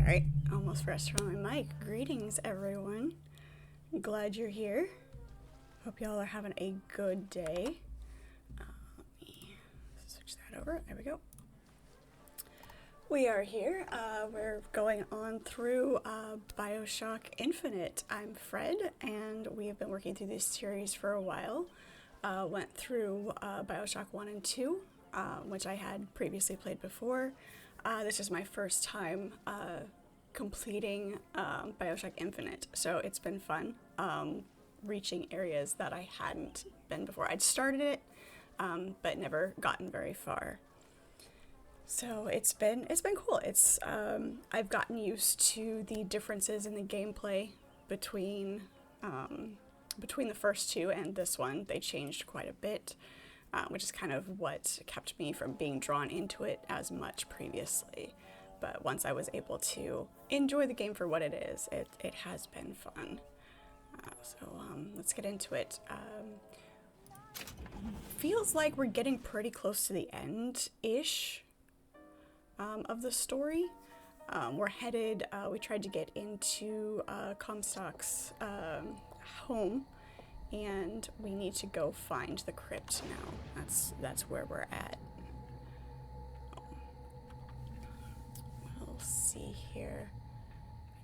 Alright, almost forgot to turn on my mic. Greetings, everyone. Glad you're here. Hope y'all are having a good day. Let me switch that over. There we go. We are here. We're going on through BioShock Infinite. I'm Fred, and we have been working through this series for a while. Went through BioShock 1 and 2, which I had previously played before. This is my first time completing BioShock Infinite, so it's been fun reaching areas that I hadn't been before. I'd started it, but never gotten very far. So it's been cool. It's I've gotten used to the differences in the gameplay between the first two and this one. They changed quite a bit, which is kind of what kept me from being drawn into it as much previously. But once I was able to enjoy the game for what it is, it has been fun. So let's get into it. Feels like we're getting pretty close to the end-ish of the story. We're headed, we tried to get into Comstock's home, and we need to go find the crypt now. That's where we're at. We'll see here.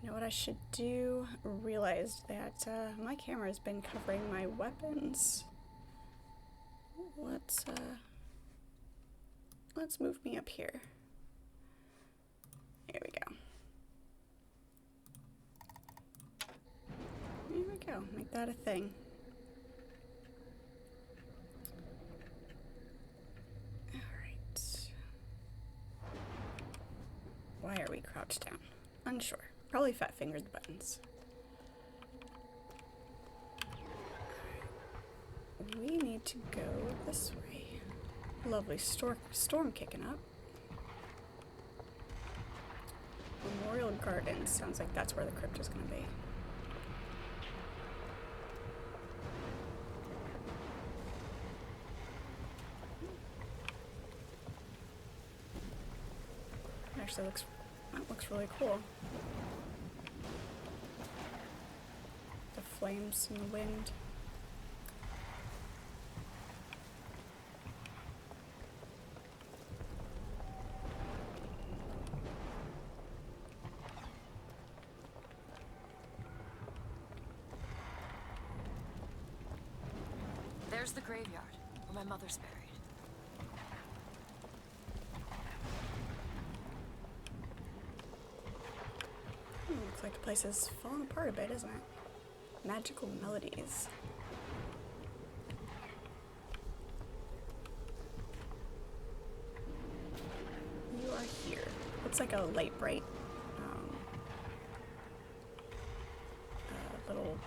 You know what I should do? Realized that my camera has been covering my weapons. Let's move me up here. There we go. There we go. Make that a thing. Alright. Why are we crouched down? Unsure. Probably fat fingered the buttons. We need to go this way. Lovely storm kicking up. Memorial Gardens. Sounds like that's where the crypt is going to be. Actually, looks really cool. The flames in the wind. There's the graveyard, where my mother's buried. Looks like the place is falling apart a bit, isn't it? Magical melodies. You are here. Looks like a light bright little...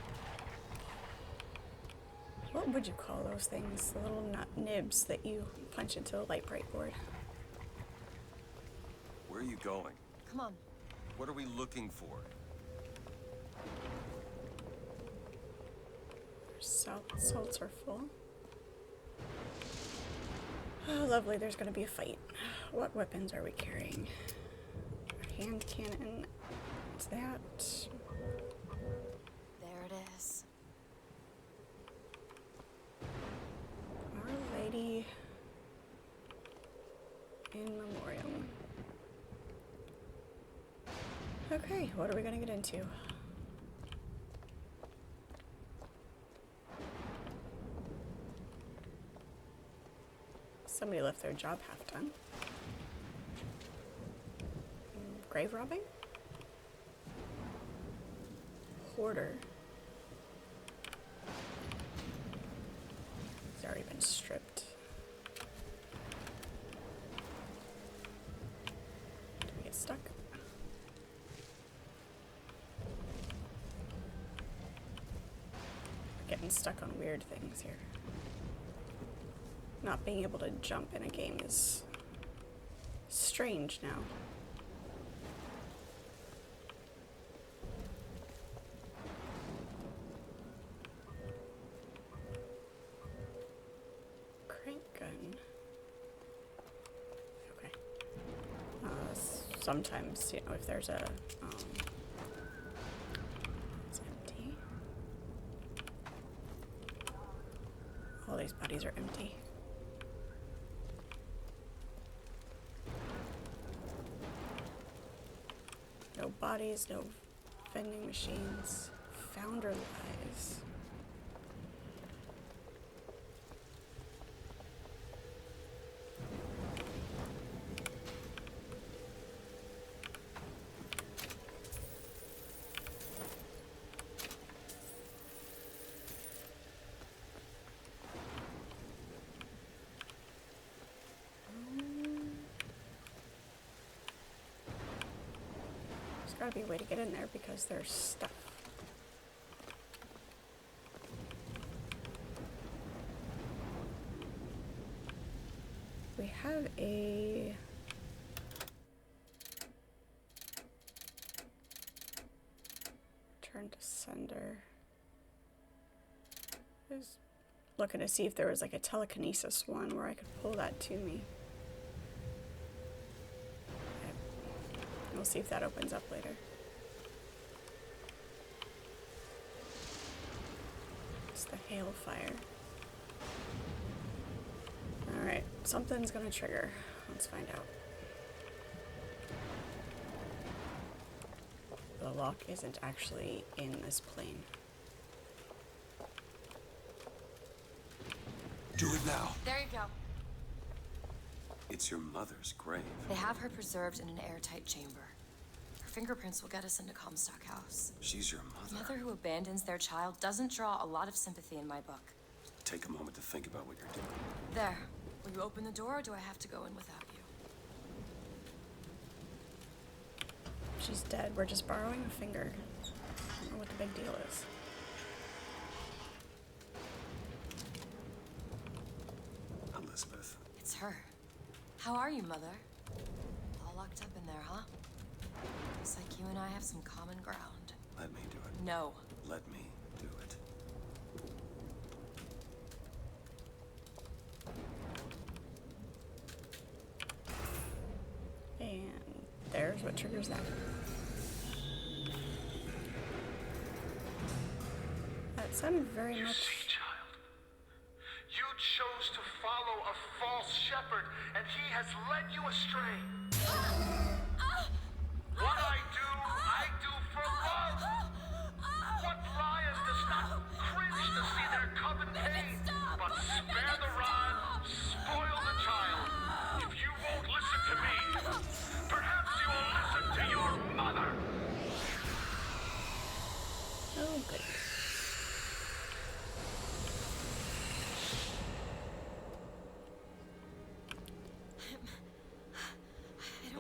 What would you call those things? The little nibs that you punch into the light bright board. Where are you going? Come on. What are we looking for? Salts are full. Oh, lovely. There's going to be a fight. What weapons are we carrying? A hand cannon. What's that? There it is. Our Lady in Memoriam. Okay, what are we going to get into? Somebody left their job half done. Grave robbing? Hoarder. He's already been stripped. Do we get stuck? We're getting stuck on weird things here. Not being able to jump in a game is strange now. Crank gun. Okay. sometimes, you know, if there's a, it's empty. All these bodies are empty. No bodies, no vending machines. Founder lies. There's gotta be a way to get in there because there's stuff. We have a return to sender. I was looking to see if there was like a telekinesis one where I could pull that to me. We'll see if that opens up later. It's the hailfire. Alright, something's gonna trigger. Let's find out. The lock isn't actually in this plane. Do it now. There you go. It's your mother's grave. They have her preserved in an airtight chamber. Her fingerprints will get us into Comstock House. She's your A mother. mother who abandons their child doesn't draw a lot of sympathy in my book. Take a moment to think about what you're doing. There. Will you open the door, or do I have to go in without you? She's dead. We're just borrowing a finger. I don't know what the big deal is. Elizabeth. It's her. How are you, Mother? All locked up in there, huh? Looks like you and I have some common ground. Let me do it. No. Let me do it. And there's what triggers that. That sounded very much... See, child, you chose to follow a false shepherd, and he has led you astray. What I do for love. What lion does not cringe to see their cub in pain, but spare the rod, spoil the child. If you won't listen to me, perhaps you will listen to your mother. Oh, good.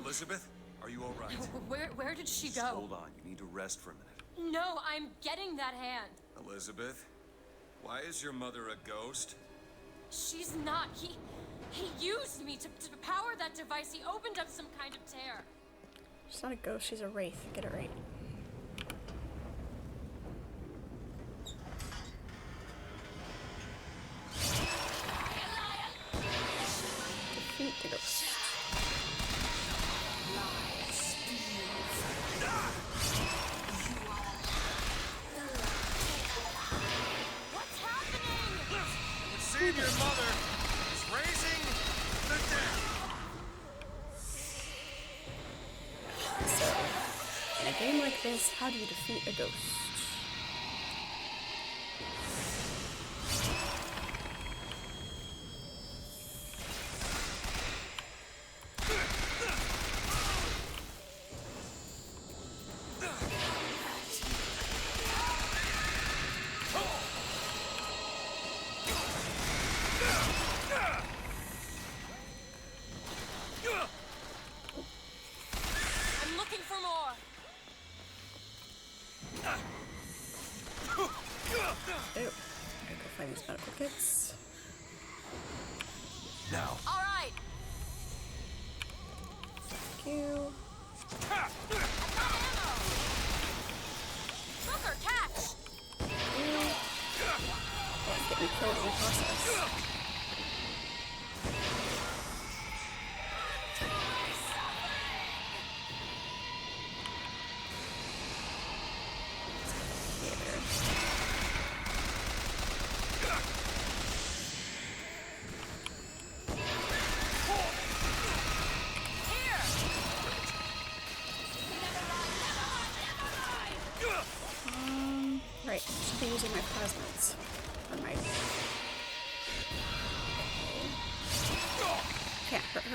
Elizabeth, are you all right? Where did she Just go? hold on. You need to rest for a minute. No, I'm getting that hand. Elizabeth, why is your mother a ghost? She's not. He used me to power that device. He opened up some kind of tear. She's not a ghost, she's a wraith. Get it right. Defeat the ghost. What's happening? It seems your mother is raising the dead. So, in a game like this, how do you defeat a ghost? I'm looking for more. Oh, gotta go find these medical kits. Now. All right. Thank you. Booker, catch. Let's get me killed in the process.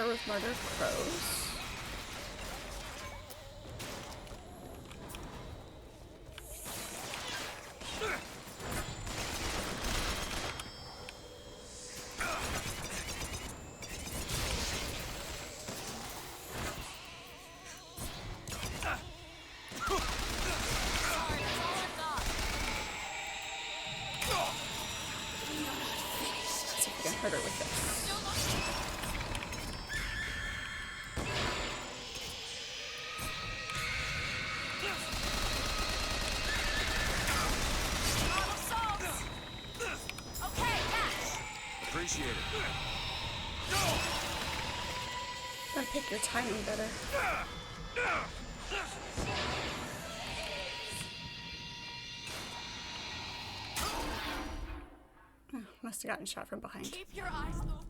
her with murder of crows. Let's see if we can hurt her with this. Appreciate it. Gotta pick your timing better. Oh, must have gotten shot from behind. Keep your eyes open.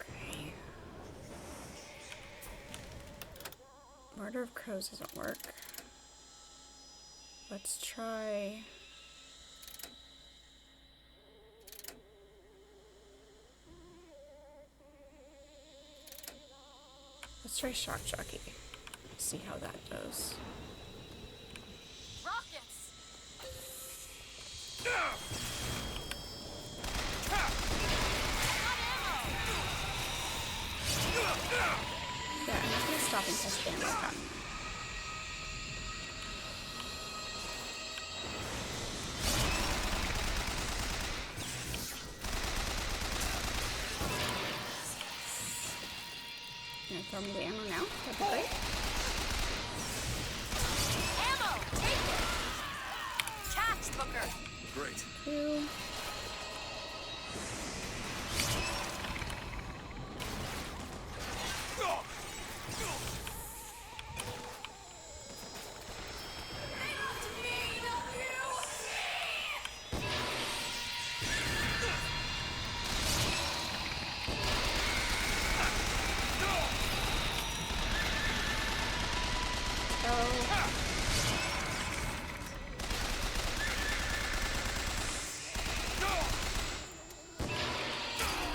Okay. Murder of crows doesn't work. Let's try... Let's try shock jockey. See how that goes. Rockets. Yeah, I'm not gonna stop until Stan is done. Gonna throw me the ammo now? That'd be great. Ammo. Take it. Catch, Booker. Great. Two.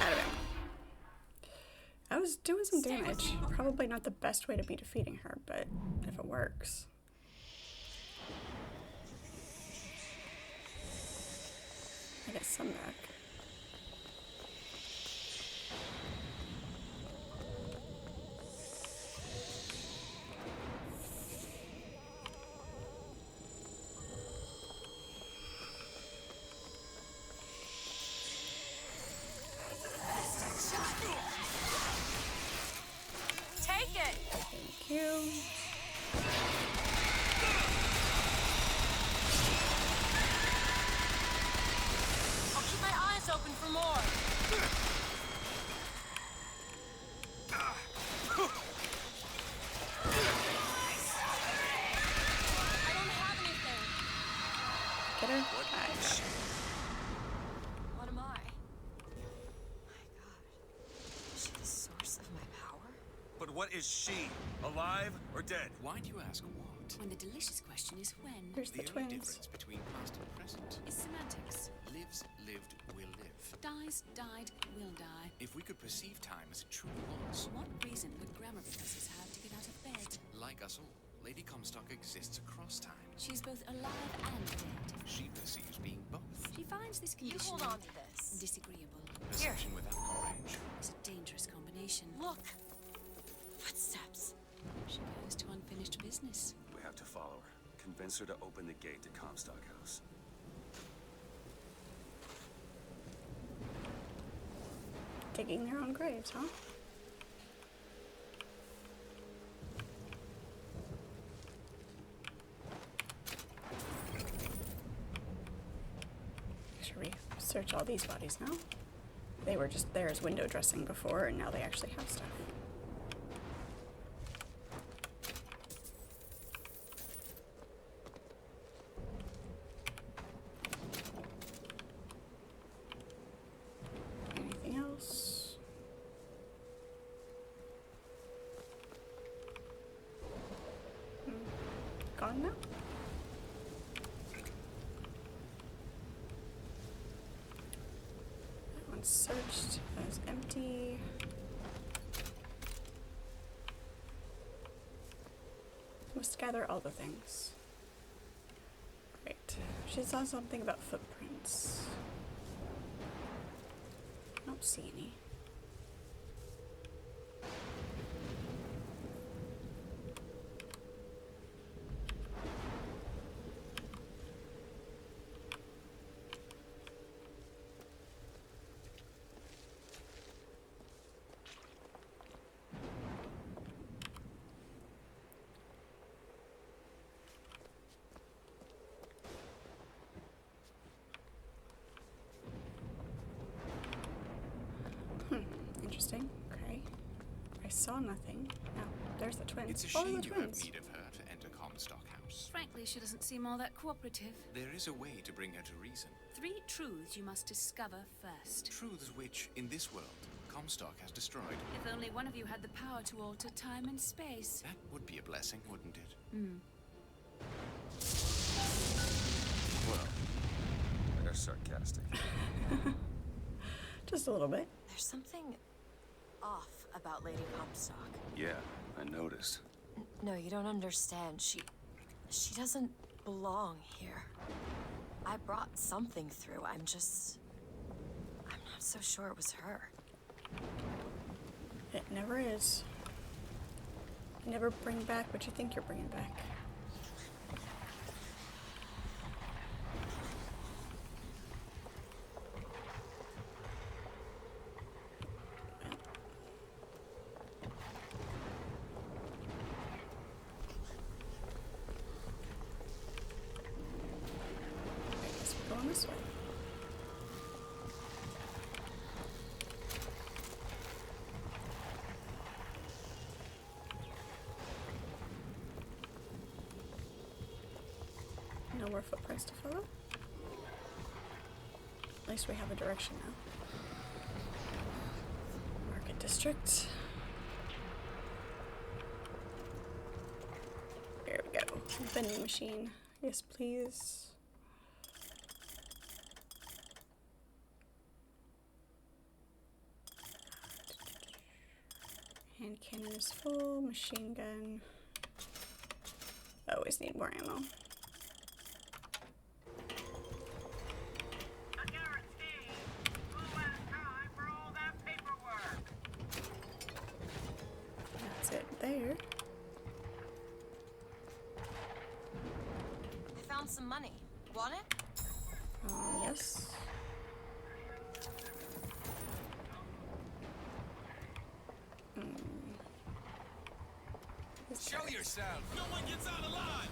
Out of him. I was doing some damage. Probably not the best way to be defeating her, but if it works. I get some back. Take it. Thank you. I'll keep my eyes open for more. I don't have anything. Get her? What? I got her. What am I? My God. Is she the source of my power? But what is she? Alive or dead? Why do you ask what? When the delicious question is when. There's the The only twins. difference between past and present Is semantics. lives, lived, will live. Dies, died, will die. If we could perceive time as it truly was, What reason would grammar professors have to get out of bed? like us all, Lady Comstock exists across time. She's both alive and dead. She perceives being both. She finds this You condition hold on to this. disagreeable. Perception without courage. It's a dangerous combination. Look. Footsteps. She goes to unfinished business. We have to follow her. Convince her to open the gate to Comstock House. Digging their own graves, huh? Should we search all these bodies now? They were just there as window dressing before, and now they actually have stuff. Anything else? Gone now? one's searched as empty. Must gather all the things. Right. She saw something about footprints. I don't see any. Interesting. Okay. I saw nothing. Now, there's the twins. It's a Follow shame the you have twins. need of her to enter Comstock House. Frankly, she doesn't seem all that cooperative. There is a way to bring her to reason. 3 truths you must discover first. Truths which, in this world, Comstock has destroyed. If only one of you had the power to alter time and space. That would be a blessing, wouldn't it? Well, they're sarcastic. Just a little bit. There's something off about Lady Comstock. Yeah, I noticed. No, you don't understand. She doesn't belong here. I brought something through. I'm not so sure it was her. It never is. You never bring back what you think you're bringing back. I guess we're going this way. No more footprints to follow. At least we have a direction now. Market district. Here we go. Vending machine. Yes, please. Hand cannon is full. Machine gun. Always need more ammo. I guarantee we'll have time for all that paperwork. That's it there. I found some money. Want it? Yes. Show yourself. No one gets out alive.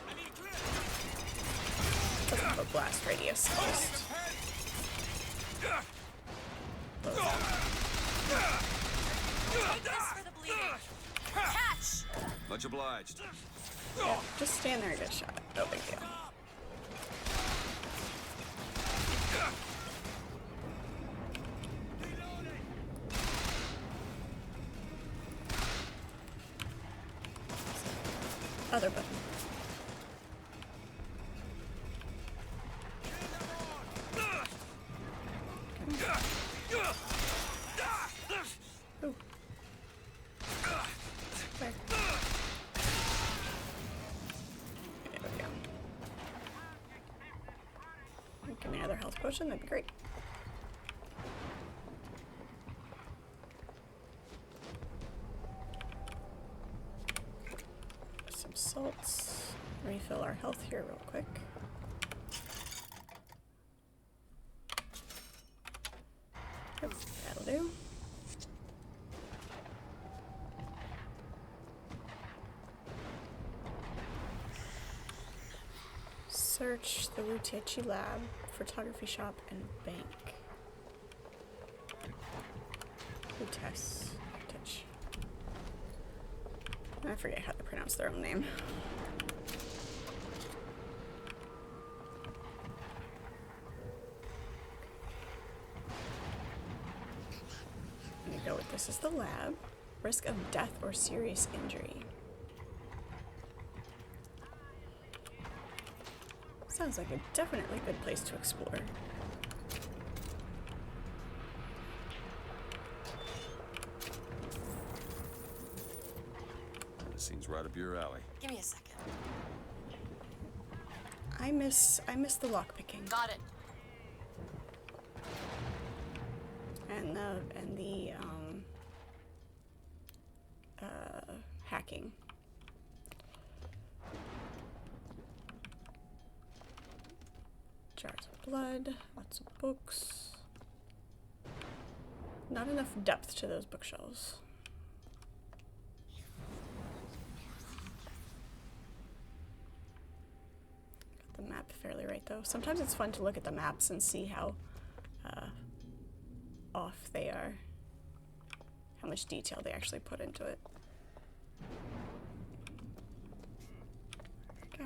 I need a grip. Doesn't have a blast radius. Just Take this for the bleeding. Catch! Much obliged. yeah, just stand there and get shot. No big deal. Other button. Ooh. Where? There we go. Give me another health potion, that'd be great. Some salts. Refill our health here real quick. Yep, that'll do. Search the Rutici lab, photography shop, and bank. Rutech. I forget how to pronounce their own name. I'm gonna go with this is the lab. Risk of death or serious injury. Sounds like a definitely good place to explore. Seems right up your alley. Give me a second. I miss the lockpicking. Got it. And the hacking. Jars of blood, lots of books. Not enough depth to those bookshelves. Got the map fairly right though. Sometimes it's fun to look at the maps and see how off they are. How much detail they actually put into it. There we go.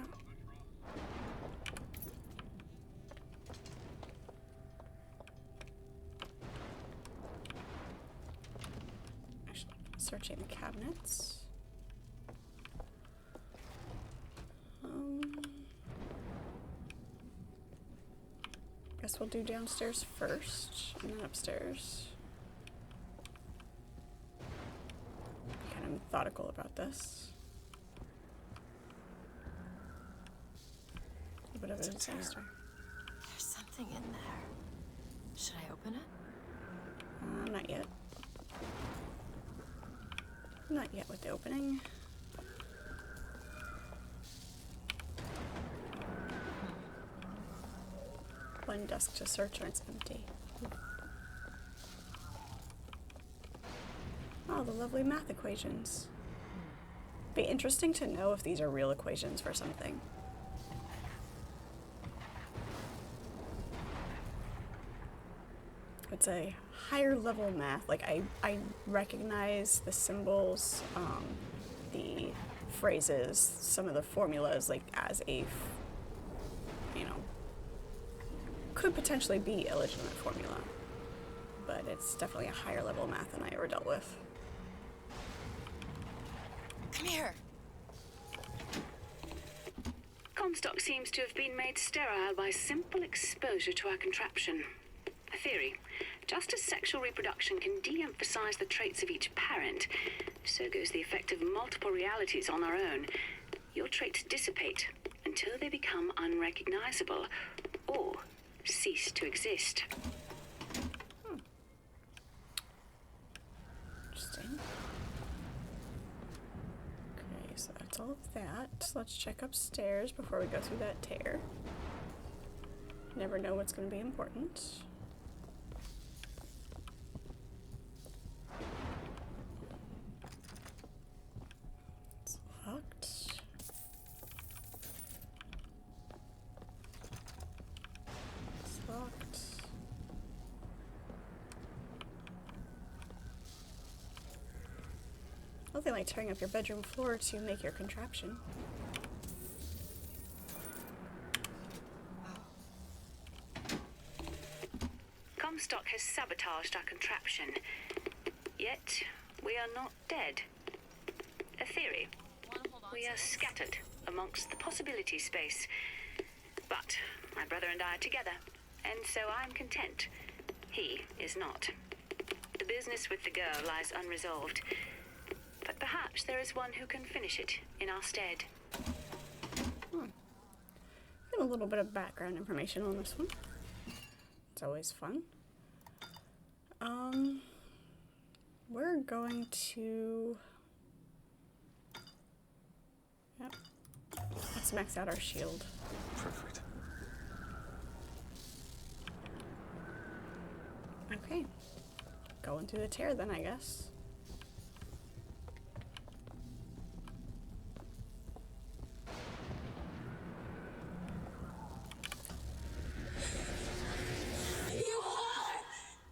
Actually, searching the cabinets. Guess we'll do downstairs first, and then upstairs. Kind of methodical about this. A bit of a disaster. There's something in there. Should I open it? Not yet. Not yet with the opening. One desk to search and it's empty. Oh, the lovely math equations. Be interesting to know if these are real equations for something. It's a higher level math. Like I recognize the symbols, the phrases, some of the formulas, like as a, could potentially be a legitimate formula, but it's definitely a higher level math than I ever dealt with. Come here. Comstock seems to have been made sterile by simple exposure to our contraption. A theory. Just as sexual reproduction can de-emphasize the traits of each parent, so goes the effect of multiple realities on our own. Your traits dissipate until they become unrecognizable or cease to exist. Interesting. Okay, so that's all of that. Let's check upstairs before we go through that tear. Never know what's going to be important. It's locked. It's locked. Nothing like tearing up your bedroom floor to make your contraption. Comstock has sabotaged our contraption, yet we are not dead. A theory. We are scattered amongst the possibility space. But my brother and I are together, and so I'm content. He is not. The business with the girl lies unresolved, but perhaps there is one who can finish it in our stead. Get a little bit of background information on this one. It's always fun. We're going to... Yep. Let's max out our shield. Perfect. Okay. Going through the tear then, I guess.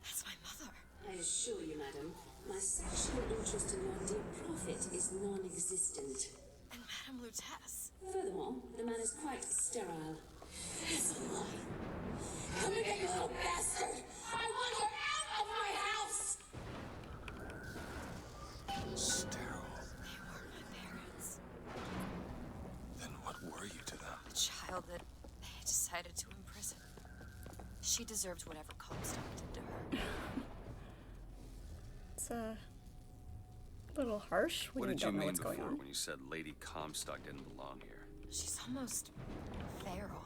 That's my mother. I assure you, madam, my sexual interest in your dear prophet is non-existent. And Madame Lutece. Furthermore, the man is quite sterile. It's a lie. Come again, you little bastard! I want her out of my house! Sterile. They were my parents. Then what were you to them? A child that they had to decided to imprison. She deserved whatever Comstock did to her. It's a little harsh when What you did you don't know mean what's going before on. when you said Lady Comstock didn't belong here? She's almost feral.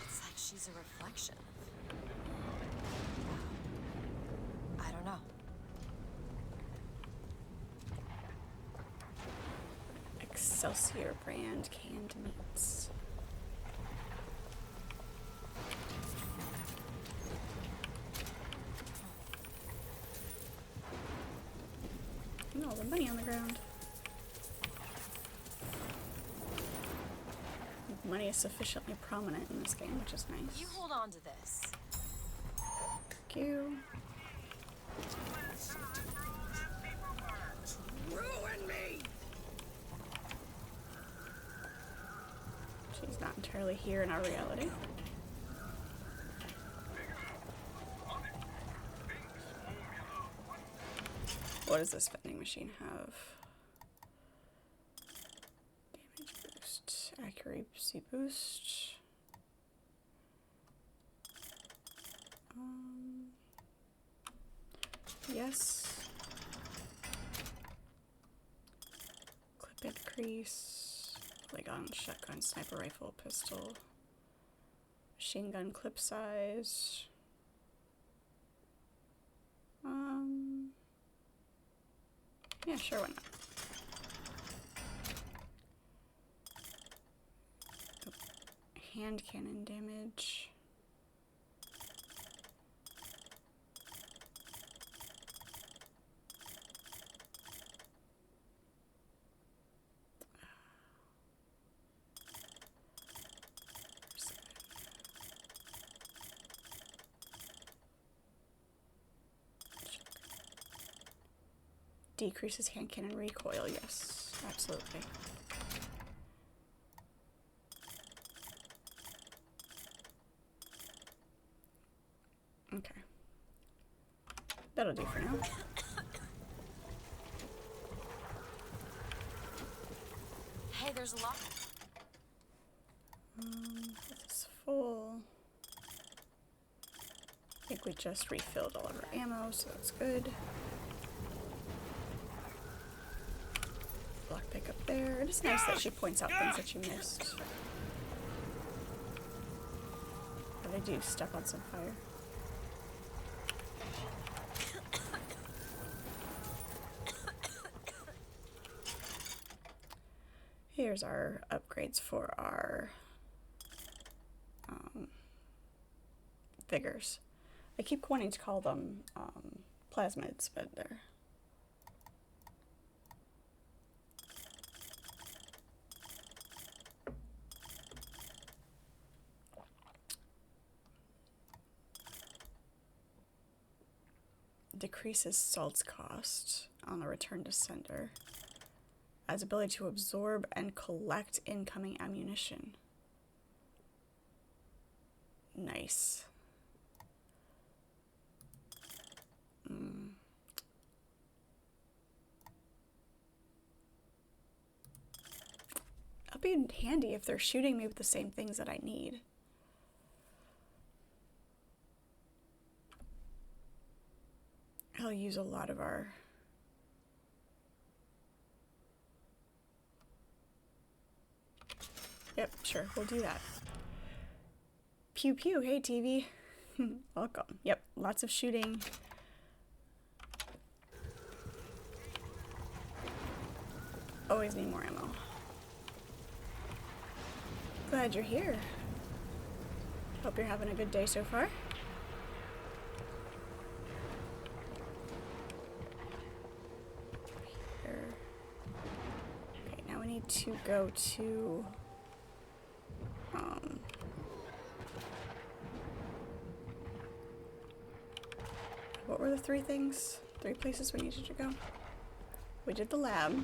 It's like she's a reflection of... I don't know. Excelsior brand canned meats. And all the money on the ground. Money is sufficiently prominent in this game, which is nice. You hold on to this. Thank you. Ruin me! She's not entirely here in our reality. What does this vending machine have? Damage boost, accuracy boost. Yes. Clip increase. Polygon, shotgun, sniper rifle, pistol. Machine gun clip size. Yeah, sure, why not? Hand cannon damage. Decreases hand cannon recoil, yes, absolutely. Okay. That'll do for now. Hey, there's a lot. This is full. I think we just refilled all of our ammo, so that's good. Lockpick up there. It is nice that she points out things that you missed. But I do step on some fire. Here's our upgrades for our vigors. I keep wanting to call them plasmids, but they're decreases salt's cost on the return to sender. Has ability to absorb and collect incoming ammunition. Nice. That'll be handy if they're shooting me with the same things that I need. I'll use a lot of our... Yep, sure, we'll do that. Pew pew, hey TV. Welcome. Yep, lots of shooting. Always need more ammo. Glad you're here. Hope you're having a good day so far. Here. Okay, now we need to go to what were the three things? 3 places we needed to go? We did the lab.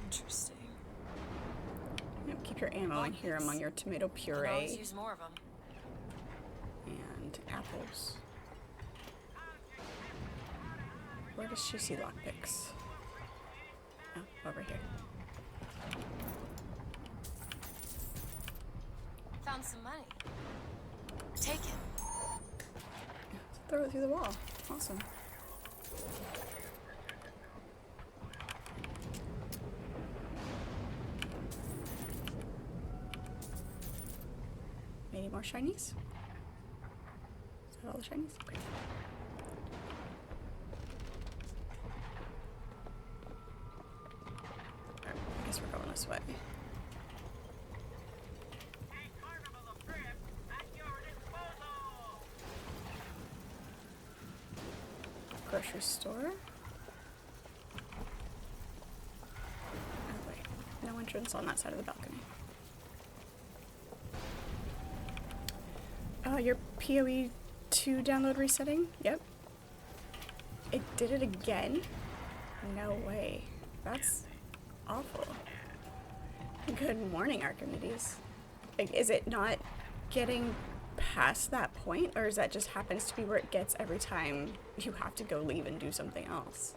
Interesting. Yep, keep your ammo in here among your tomato I puree always use more of them. and apples. Where does she see lockpicks? Oh, over here. Found some money. Take it. Throw it through the wall. Awesome. Any more shinies? Is that all the shinies? Okay. Alright, I guess we're going this way. Grocery store. Oh wait, no entrance on that side of the balcony. Your PoE 2 download resetting? Yep. It did it again? No way. That's awful. Good morning, Archimedes. Like, is it not getting past that point, or is that just happens to be where it gets every time you have to go leave and do something else?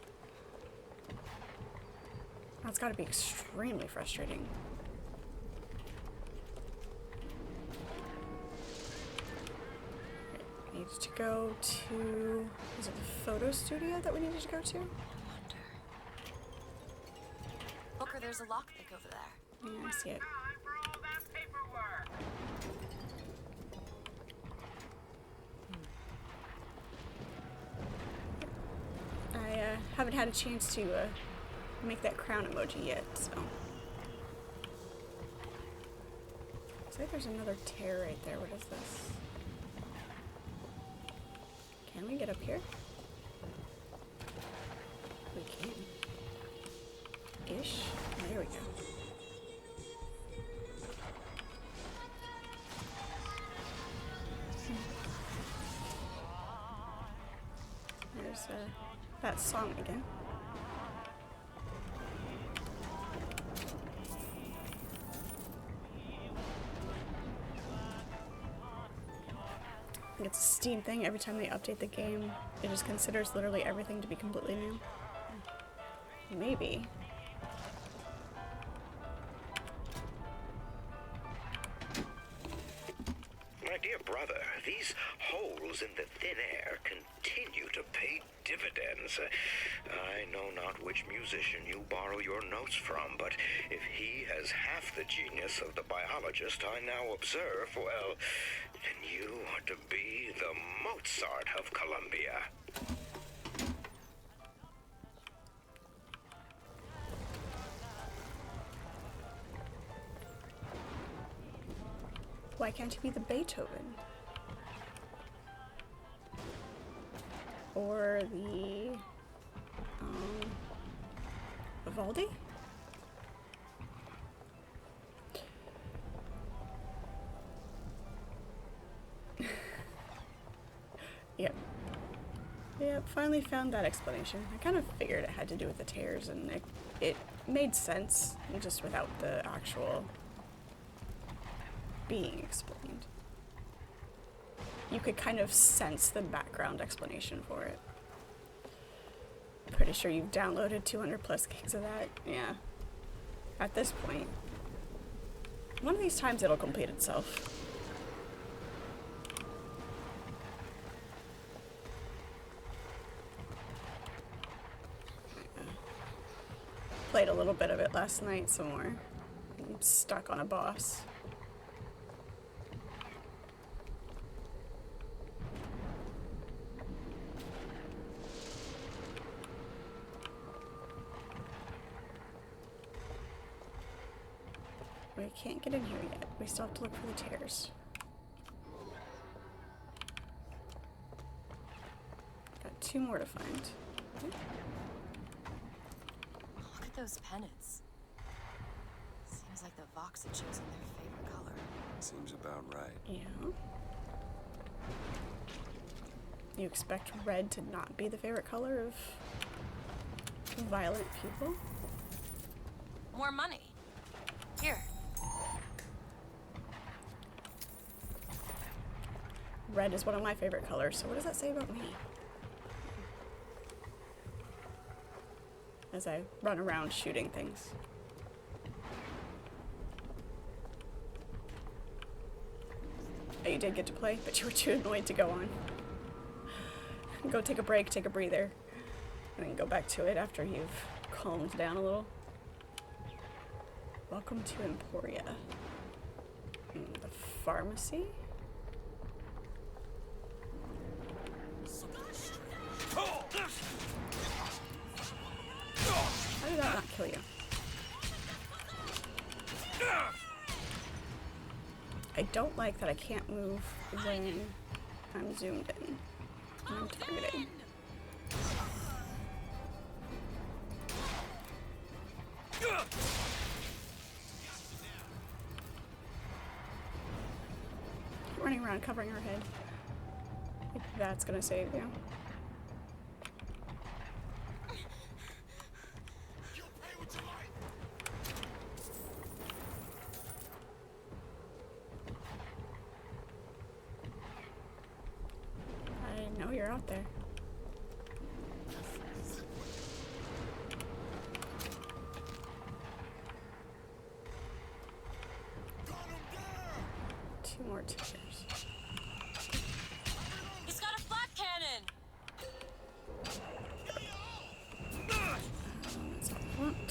That's gotta be extremely frustrating. I need to go to... is it the photo studio that we needed to go to? Booker, there's a lockpick over there. Yeah, I see it. I haven't had a chance to make that crown emoji yet, so. Looks like there's another tear right there. What is this? Can we get up here? We can. Ish. There we go. There's that song again. I think it's a Steam thing. Every time they update the game, it just considers literally everything to be completely new. Maybe. My dear brother, these holes in the thin air continue to pay dividends. I know not which musician you borrow your notes from, but if he has half the genius of the biologist I now observe, well, then you are to be the Mozart of Columbia. Why can't he be the Beethoven? Or the Vivaldi? Yep. Yep, finally found that explanation. I kind of figured it had to do with the tears, and it made sense, just without the actual being explained. You could kind of sense the background explanation for it. Pretty sure you've downloaded 200 plus gigs of that. Yeah. At this point. One of these times it'll complete itself. Played a little bit of it last night some more. I'm stuck on a boss. We can't get in here yet. We still have to look for the tears. Got 2 more to find. Look at those pennants. Seems like the Vox had chosen their favorite color. Seems about right. Yeah. You expect red to not be the favorite color of violent people? More money. Here. Red is one of my favorite colors, so what does that say about me? as I run around shooting things. Oh, you did get to play, but you were too annoyed to go on. Go take a break, take a breather, and then go back to it after you've calmed down a little. Welcome to Emporia. The pharmacy? How did that not kill you? I don't like that I can't move when I'm zoomed in. When I'm targeting. Running around covering her head. If that's gonna save you. I know you're out there. Two more tickers. He's got a flat cannon! That's all I want.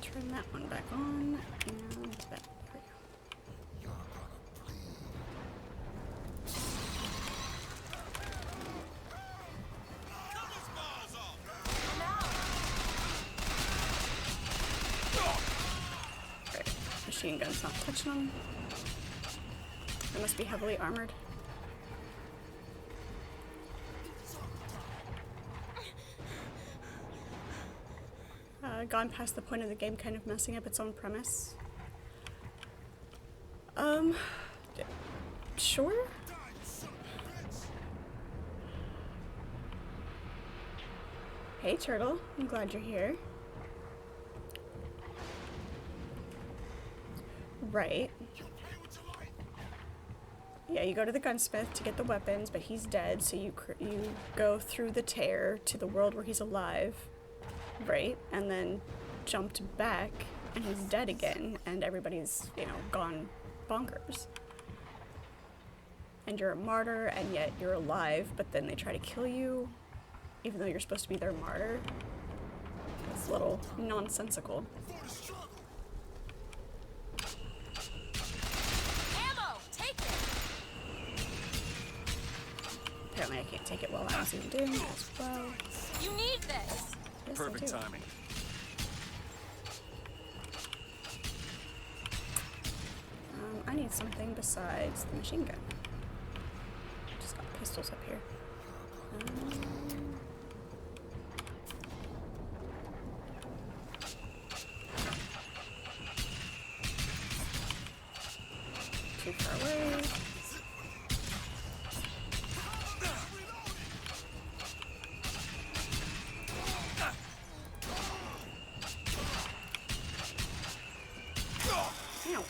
Turn that one back on, and that. There we go. Right. Machine gun's not touching them. They must be heavily armored. Gone past the point of the game kind of messing up its own premise. Sure? Hey, Turtle. I'm glad you're here. Right. Yeah, you go to the gunsmith to get the weapons, but he's dead, so you go through the tear to the world where he's alive. Right, and then jumped back, and he's dead again, and everybody's, you know, gone bonkers. And you're a martyr, and yet you're alive, but then they try to kill you, even though you're supposed to be their martyr. It's a little nonsensical. Ammo! Take it! Apparently I can't take it while I'm zoomed in as well. You need this! Yes, Perfect timing. I need something besides the machine gun. Just got pistols up here. Too far away. Ow.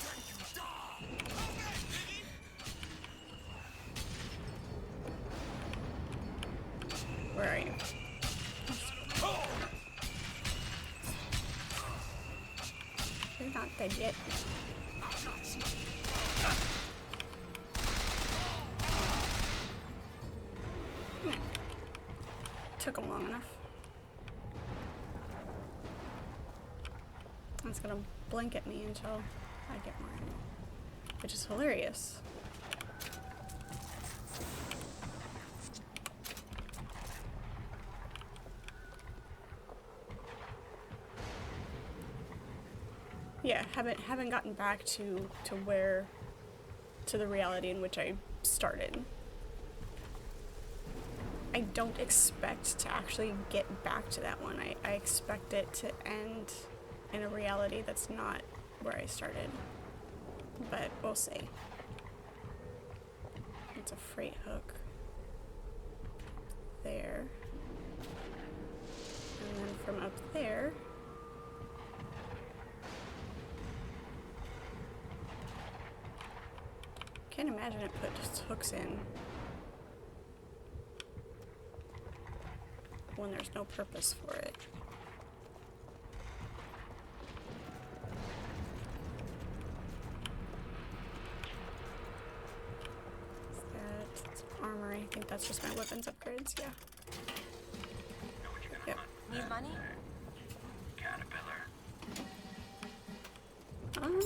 Where are you? You're not dead yet. Took him long enough. It's gonna blink at me until I get more ammo, which is hilarious. Yeah, haven't gotten back to the reality in which I started. I don't expect to actually get back to that one. I expect it to end in a reality that's not where I started. But we'll see. It's a freight hook. There. And then from up there, can can't imagine it puts hooks in when there's no purpose for it. That's armor. I think that's just my weapons upgrades, yeah. Yep. Need money?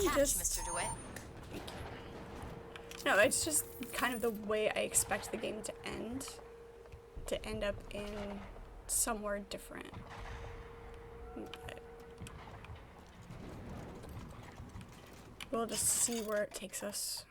Catch, Just... Mr. DeWitt. No, it's just kind of the way I expect the game to end up in somewhere different. But we'll just see where it takes us.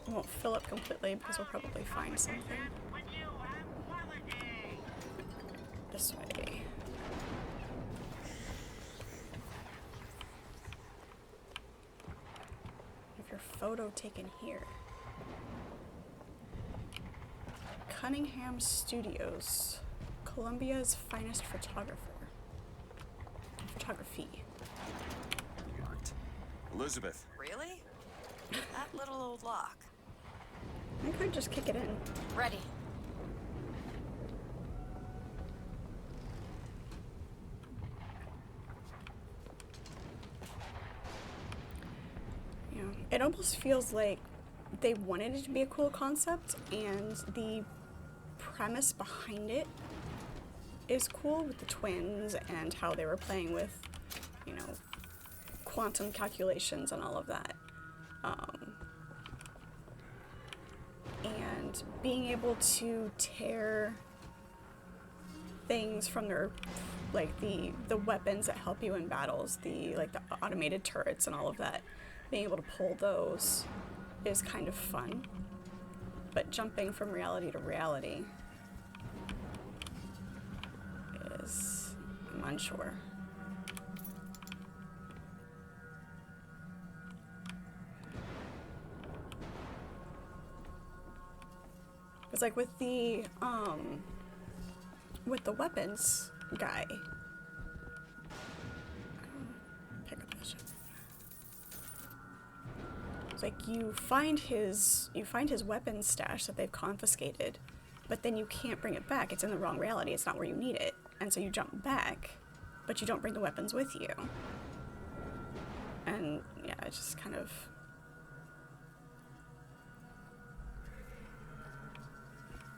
It won't fill up completely because we'll probably find something. This way. Have your photo taken here. Cunningham Studios, Colombia's finest photography. Elizabeth. Really? That little old lock. I could just kick it in. Ready. Yeah, it almost feels like they wanted it to be a cool concept, and the premise behind it is cool with the twins and how they were playing with, you know, quantum calculations and all of that. And being able to tear things from their, like the weapons that help you in battles, the automated turrets and all of that, being able to pull those is kind of fun. But jumping from reality to reality is, I'm unsure. It's like with the weapons guy. Pick up this. It's like you find his weapons stash that they've confiscated, but then you can't bring it back. It's in the wrong reality. It's not where you need it. And so you jump back, but you don't bring the weapons with you. And yeah, it's just kind of...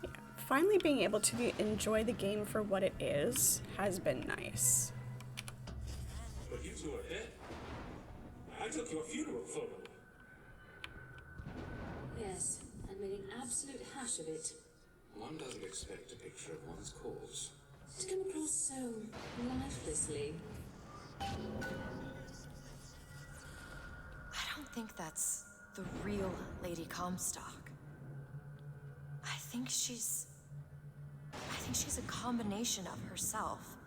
yeah. Finally being able to enjoy the game for what it is has been nice. But you two are dead. I took your funeral photo. Yes, and made an absolute hash of it. One doesn't expect a picture of one's corpse To come across so lifelessly. I don't think that's the real Lady Comstock. I think she's a combination of herself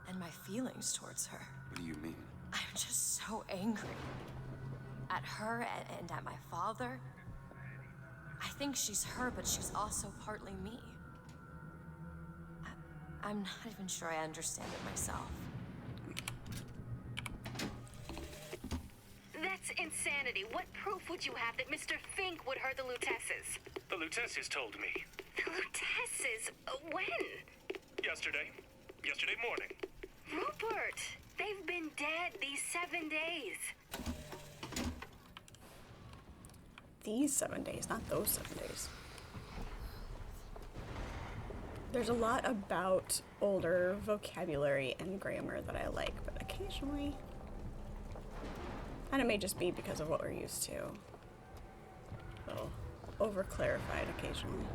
and my feelings towards her. What do you mean? I'm just so angry. At her and at my father. I think she's her, but she's also partly me. I'm not even sure I understand it myself. That's insanity. What proof would you have that Mr. Fink would hurt the Lutesses? The Lutesses told me. The Lutesses? When? Yesterday morning. Rupert! They've been dead these 7 days. These 7 days, not those 7 days. There's a lot about older vocabulary and grammar that I like, but occasionally, and it may just be because of what we're used to, a little over-clarified occasionally.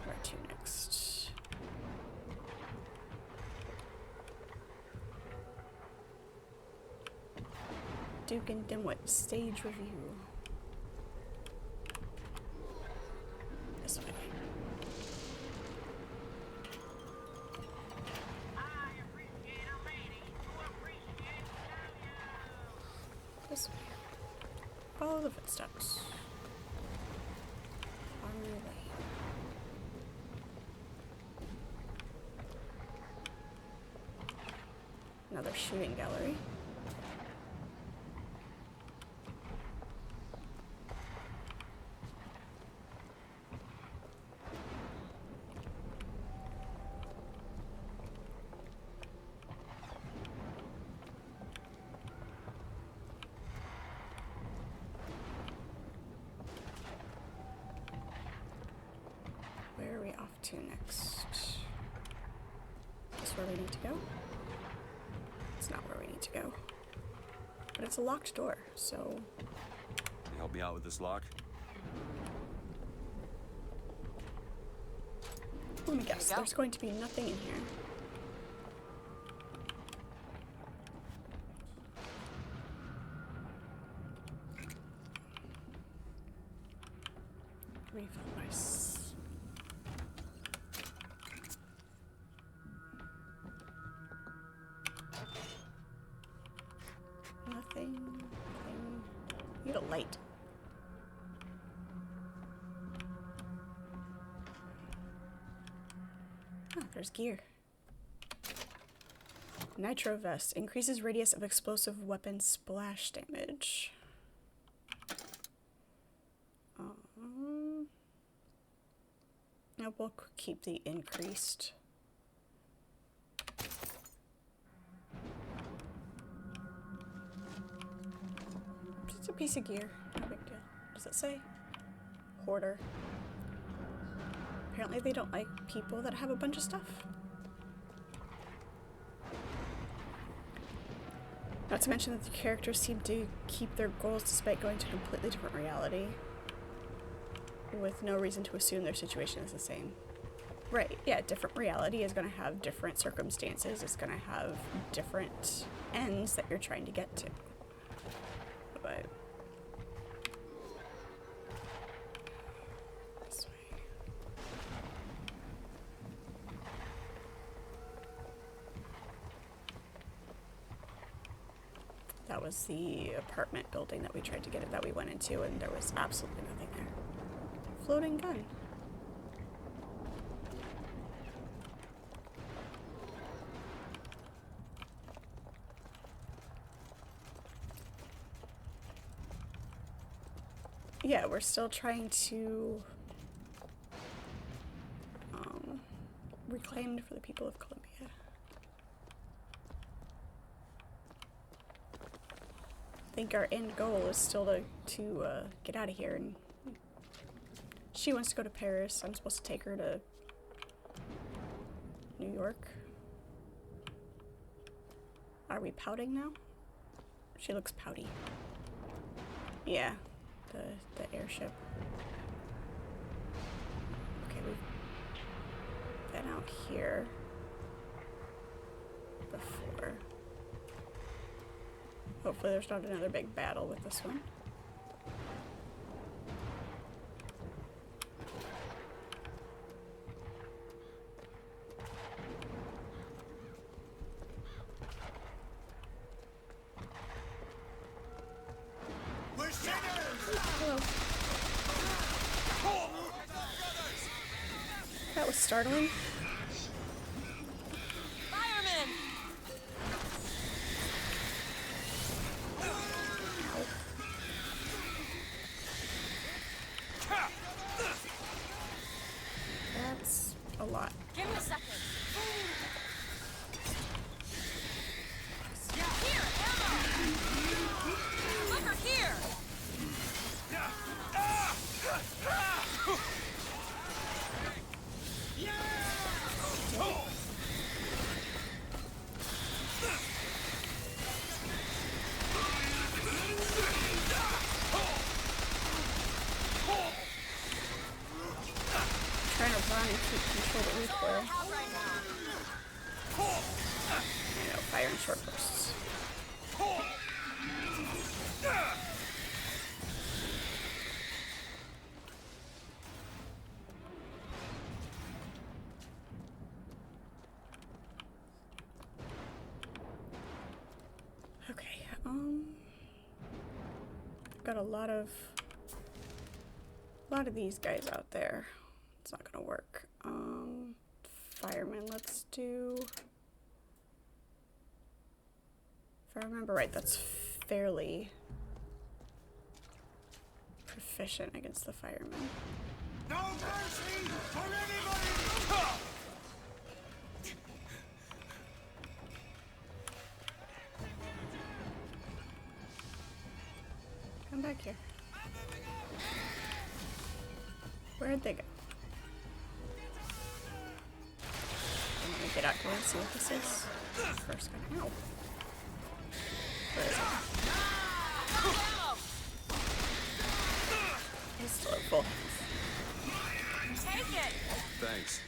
Where to next? Duke and Dimwit stage review. This way. This way. the footsteps. Farmer Lane. Another shooting gallery. Where are we off to next? Is this where we need to go? It's not where we need to go. But it's a locked door, so... Can you help me out with this lock? Let me guess, there's going to be nothing in here. Refill my nothing. Need a light. Oh, there's gear. Nitro vest increases radius of explosive weapon splash damage. We'll keep the increased. It's a piece of gear. No big deal. Does it say? Hoarder. Apparently they don't like people that have a bunch of stuff. Not to mention that the characters seem to keep their goals despite going to a completely different reality, with no reason to assume their situation is the same. Right, yeah, different reality is going to have different circumstances, it's going to have different ends that you're trying to get to. But... this way. That was the apartment building that we tried to get it, that we went into, and there was absolutely nothing there. Floating gun. Yeah, we're still trying to reclaimed for the people of Colombia. I think our end goal is still to get out of here, and she wants to go to Paris. I'm supposed to take her to New York. Are we pouting now? She looks pouty. Yeah, the airship. Okay, we've been out here before. Hopefully there's not another big battle with this one. Hello. That was startling. Fireman! That's a lot. Give me a second. Here, ammo! Over here! Trying to run and keep control of the recoil. I know, fire in short bursts. Okay, got a lot of these guys out there. It's not gonna work. Fireman, let's do. If I remember right, that's fairly proficient against the firemen. No mercy for anybody! Come back here. Where'd they go? Let me get out here and see what this is. First gun. Ow. Where is it? He's still at full health. Take it! Thanks.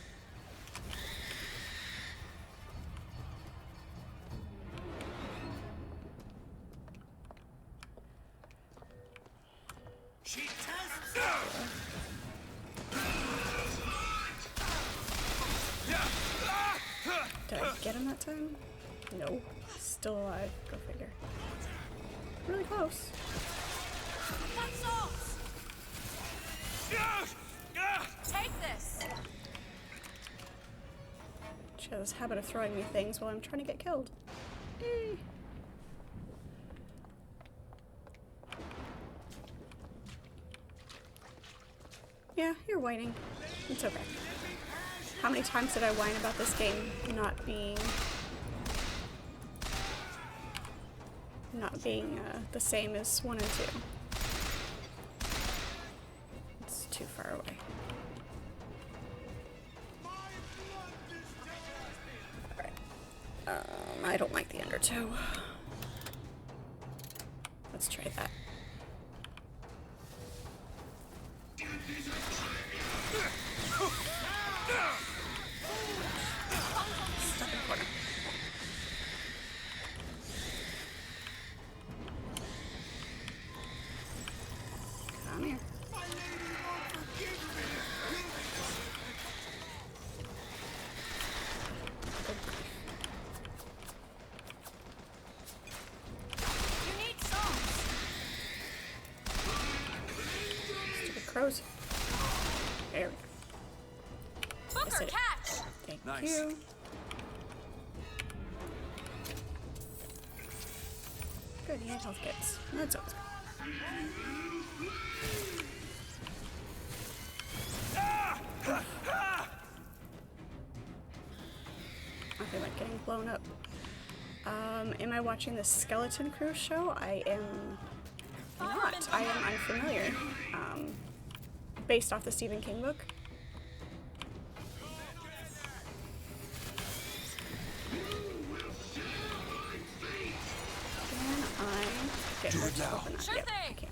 She tests. Did I get him that time? No. Still alive. Go figure. Really close. Take this! She has this habit of throwing me things while I'm trying to get killed. Eh. Yeah, you're whining. It's okay. How many times did I whine about this game not being the same as 1 and 2? It's too far away. Alright. I don't like the undertow. Let's try that. Stuck in the corner. Come here. You need songs! Stupid crows. There we go. Booker, it. catch! Thank Nice. you. Good, he had health kits. That's always good. Nothing like getting blown up. Am I watching the Skeleton Crew show? I am not. I am unfamiliar. Based off the Stephen King book. Can I get her to open that? Sure Yep, I thing. can.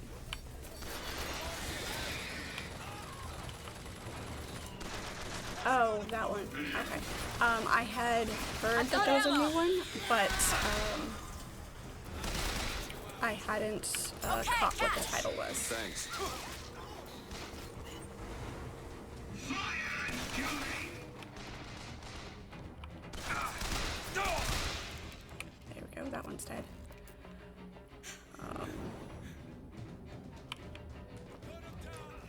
Oh, that one. Okay. I had heard that there was a new one, but I hadn't caught what the title was. Thanks. There we go. That one's dead.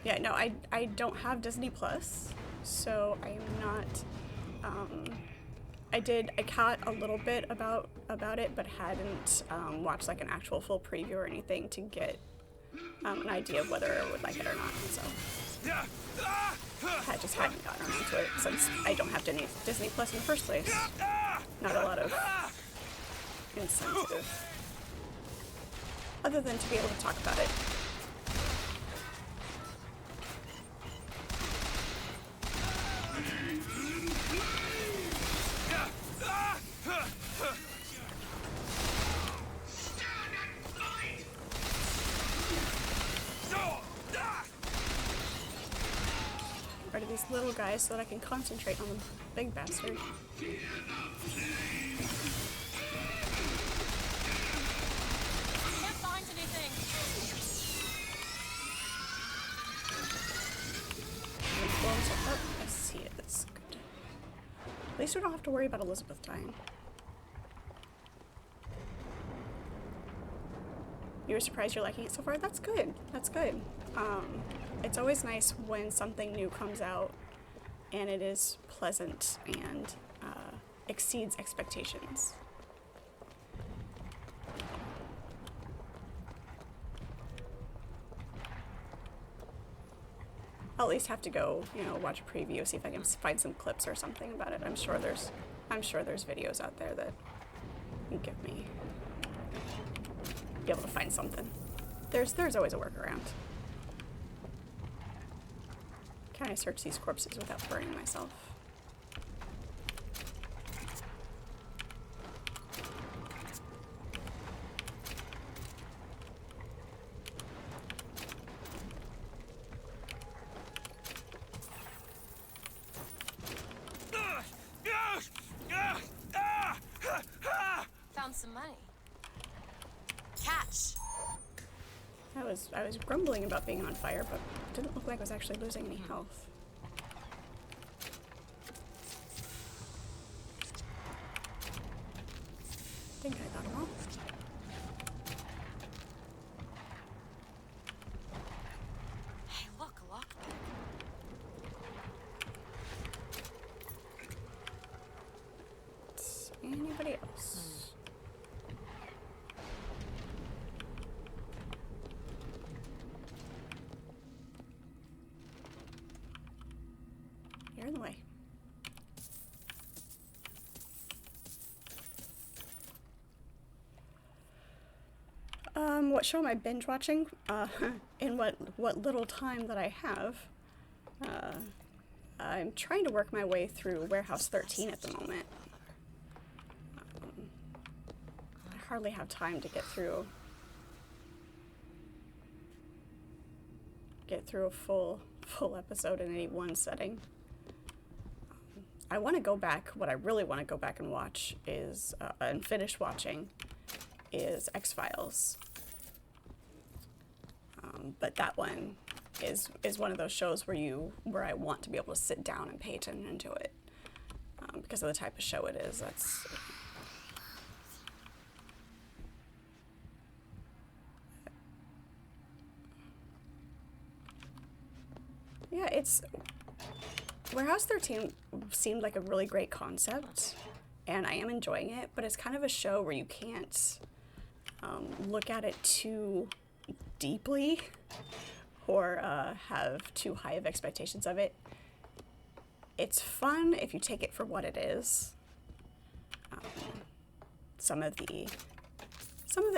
Yeah, no, I don't have Disney Plus, so I am not. I caught a little bit about it, but hadn't watched like an actual full preview or anything to get an idea of whether I would like it or not. So I just hadn't gotten into it since I don't have Disney Plus in the first place. Not a lot of incentive, other than to be able to talk about it. Rid of these little guys so that I can concentrate on the big bastard. Can't find anything. And it blows up. Oh, I see it. That's good. At least we don't have to worry about Elizabeth dying. you were surprised you're liking it so far. That's good. That's good. It's always nice when something new comes out and it is pleasant and exceeds expectations. I'll at least have to go, you know, watch a preview, see if I can find some clips or something about it. I'm sure there's videos out there that can give me, be able to find something. There's always a workaround. Can I search these corpses without burning myself? Found some money. Catch! I was grumbling about being on fire, but it didn't look like I was actually losing any health. I think I got them all. Hey, look, a lockpick. Anybody else? You're in the way. What show am I binge watching? In what little time that I have. I'm trying to work my way through Warehouse 13 at the moment. I hardly have time to get through a full episode in any one setting. I want to go back. What I really want to go back and watch is and finish watching is X-Files. But that one is one of those shows where I want to be able to sit down and pay attention to it because of the type of show it is. That's yeah. It's Warehouse 13 seemed like a really great concept, and I am enjoying it. But it's kind of a show where you can't look at it too deeply or have too high of expectations of it. It's fun if you take it for what it is. Some of the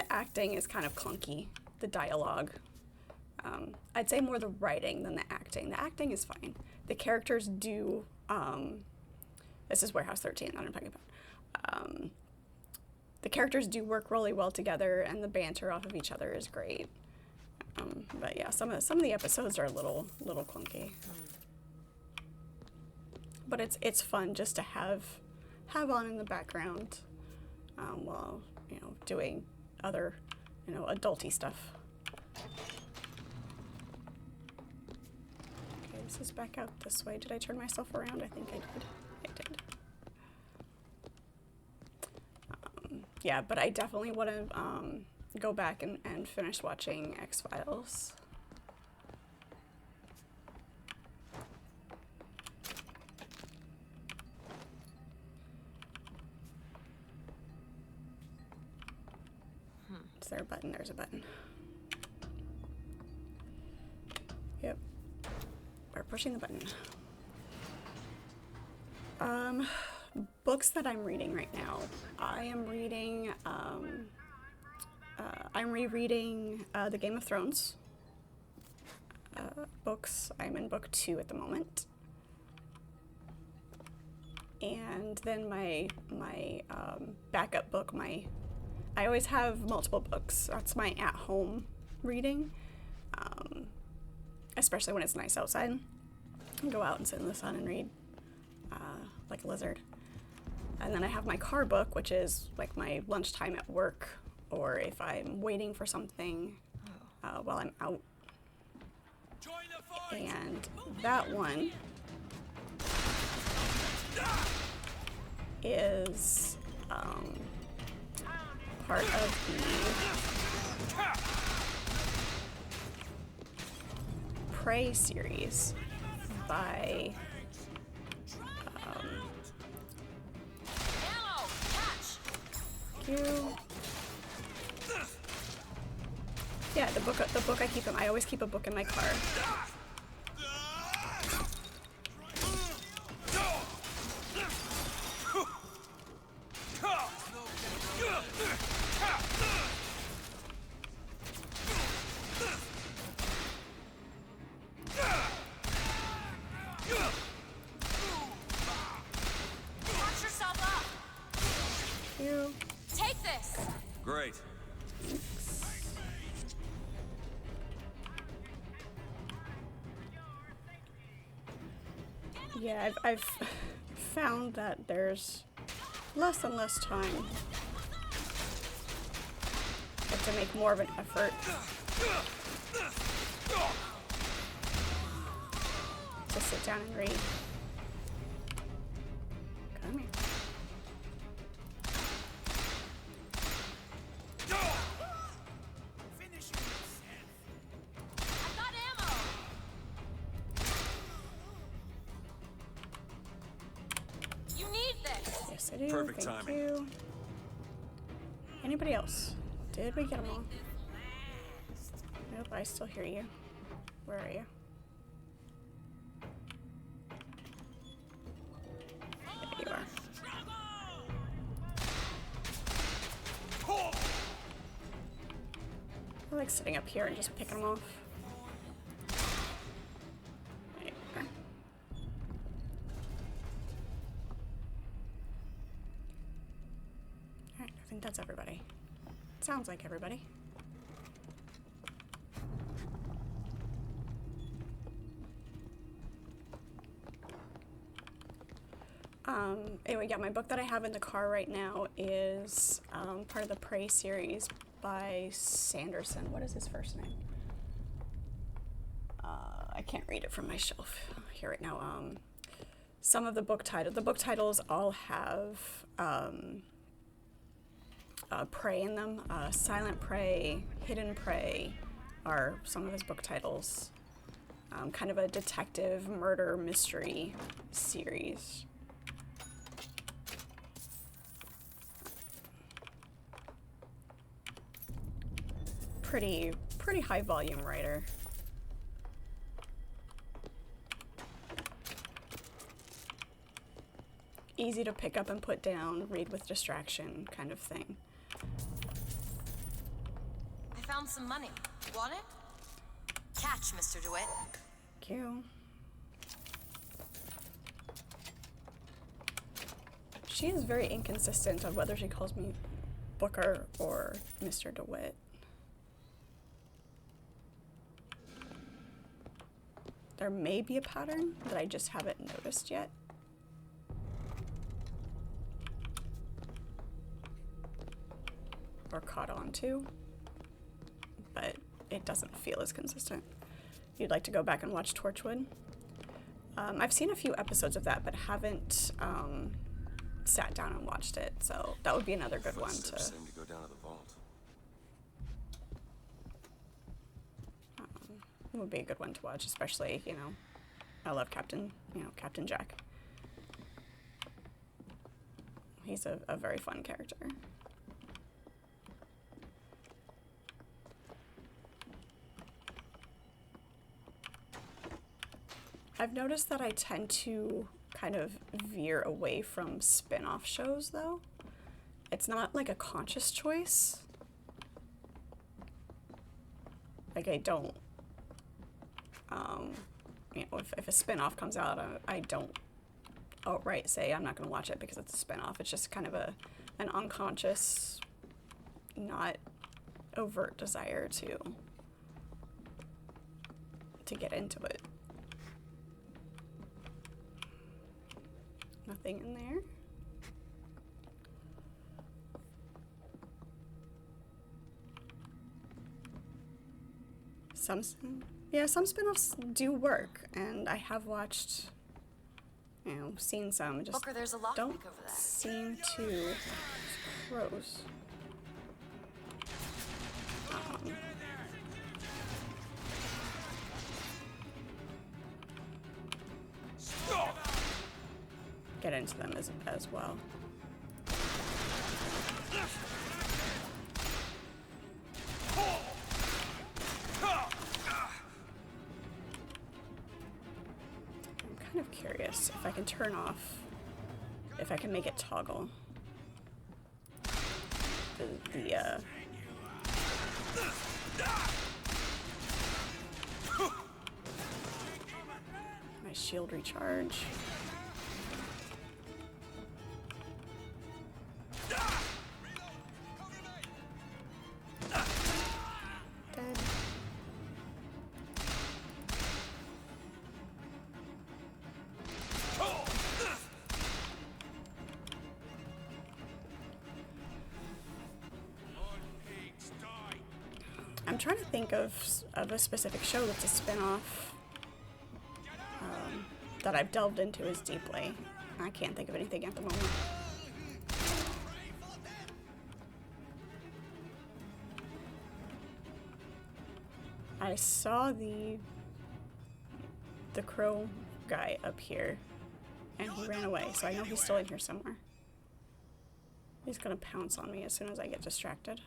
acting is kind of clunky, the dialogue. I'd say more the writing than the acting. The acting is fine. The characters do, this is Warehouse 13 that I'm talking about. The characters do work really well together, and the banter off of each other is great. But yeah, some of the episodes are a little clunky. But it's fun just to have on in the background while, you know, doing other, you know, adulty stuff. Okay, this is back out this way. Did I turn myself around? I think I did. I did. Yeah, but I definitely want to go back and finish watching X-Files. Is there a button? There's a button. Yep. We're pushing the button. Books that I'm reading right now. I am reading, I'm rereading the Game of Thrones books. I'm in book 2 at the moment. And then my backup book, I always have multiple books. That's my at-home reading, especially when it's nice outside. I go out and sit in the sun and read like a lizard. And then I have my car book, which is like my lunchtime at work, or if I'm waiting for something while I'm out. And that one is part of Prey series by you. Yeah, the book I always keep a book in my car. Watch yourself up. You. Take this. Great. Yeah, I've found that there's less and less time. I have to make more of an effort to sit down and read. Come here. Yes, I do. Perfect Thank timing. you. Anybody else? Did we get them all? Nope, I still hear you. Where are you? There you are. I like sitting up here and just picking them off. There you are. Alright, I think that's everybody. Sounds like everybody. Anyway, yeah, my book that I have in the car right now is part of the Prey series by Sanderson. What is his first name? I can't read it from my shelf here right now. Some of the book titles all have prey in them. Silent Prey, Hidden Prey are some of his book titles. Kind of a detective murder mystery series. Pretty high volume writer. Easy to pick up and put down, read with distraction kind of thing. I found some money. Want it? Catch, Mr. DeWitt. Thank you. She is very inconsistent on whether she calls me Booker or Mr. DeWitt. There may be a pattern that I just haven't noticed yet. Or caught on to, but it doesn't feel as consistent. You'd like to go back and watch Torchwood? I've seen a few episodes of that, but haven't sat down and watched it, so that would be another good one to. Footsteps seem to go down to the vault. It would be a good one to watch, especially, you know, I love Captain Jack. He's a very fun character. I've noticed that I tend to kind of veer away from spin-off shows, though. It's not like a conscious choice. Like, I don't, you know, if a spin-off comes out, I don't outright say I'm not going to watch it because it's a spin-off. It's just kind of an unconscious, not overt desire to get into it. Nothing in there. Some spin-offs do work, and I have watched, you know, seen some. Just Booker, there's a lockpick don't over there. seem to crows. get into them as well. I'm kind of curious if I can turn off, if I can make it toggle the my shield recharge. Dead. I'm trying to think of a specific show that's a spin-off that I've delved into as deeply. I can't think of anything at the moment. I saw the crow guy up here, and he ran away, so I know he's still in here somewhere. He's gonna pounce on me as soon as I get distracted.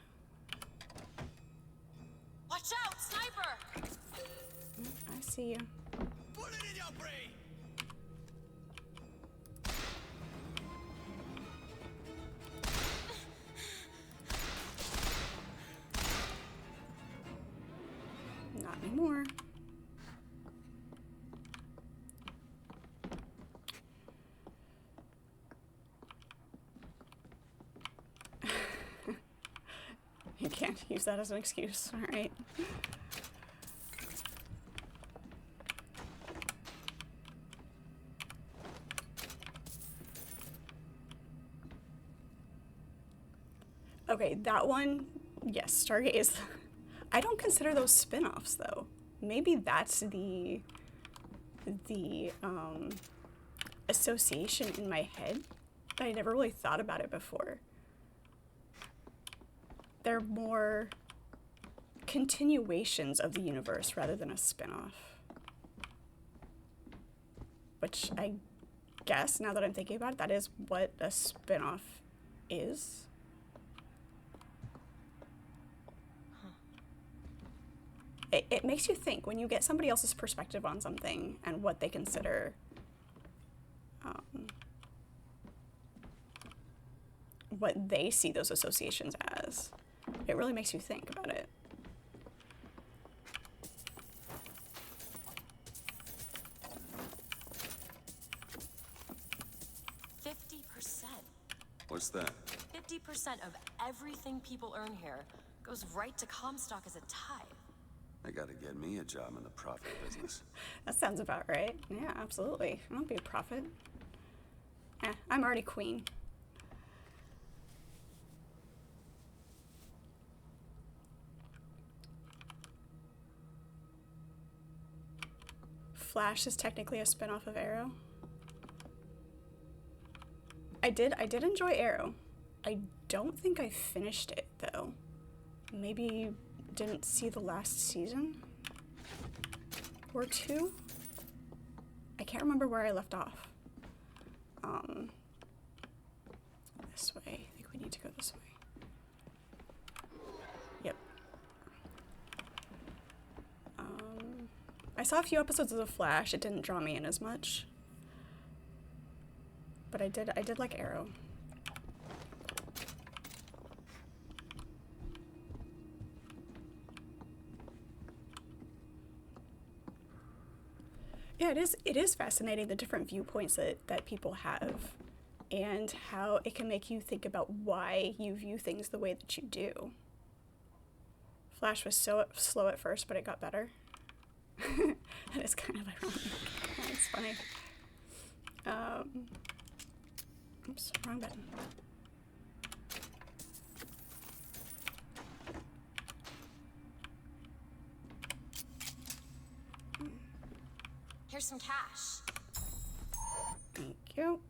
Watch out, sniper! I see you. Put it in your brain! Not anymore. You can't use that as an excuse, alright? Okay, that one, yes, Stargate is... I don't consider those spin-offs, though. Maybe that's the association in my head, that I never really thought about it before. They're more continuations of the universe rather than a spin-off. Which I guess, now that I'm thinking about it, that is what a spin-off is. It makes you think when you get somebody else's perspective on something and what they consider what they see those associations as. It really makes you think about it. What's that? 50% of everything people earn here goes right to Comstock as a tithe. They gotta get me a job in the profit business. That sounds about right. Yeah, absolutely. I won't be a prophet. I'm already queen. Flash is technically a spin-off of Arrow. I did enjoy Arrow. I don't think I finished it though. Maybe didn't see the last season or two. I can't remember where I left off. This way. I think we need to go this way. Yep. I saw a few episodes of The Flash. It didn't draw me in as much. But I did like Arrow. Yeah, it is fascinating, the different viewpoints that people have and how it can make you think about why you view things the way that you do. Flash was so slow at first, but it got better. That is kind of ironic. It's funny. Oops, wrong button. Here's some cash. Thank you.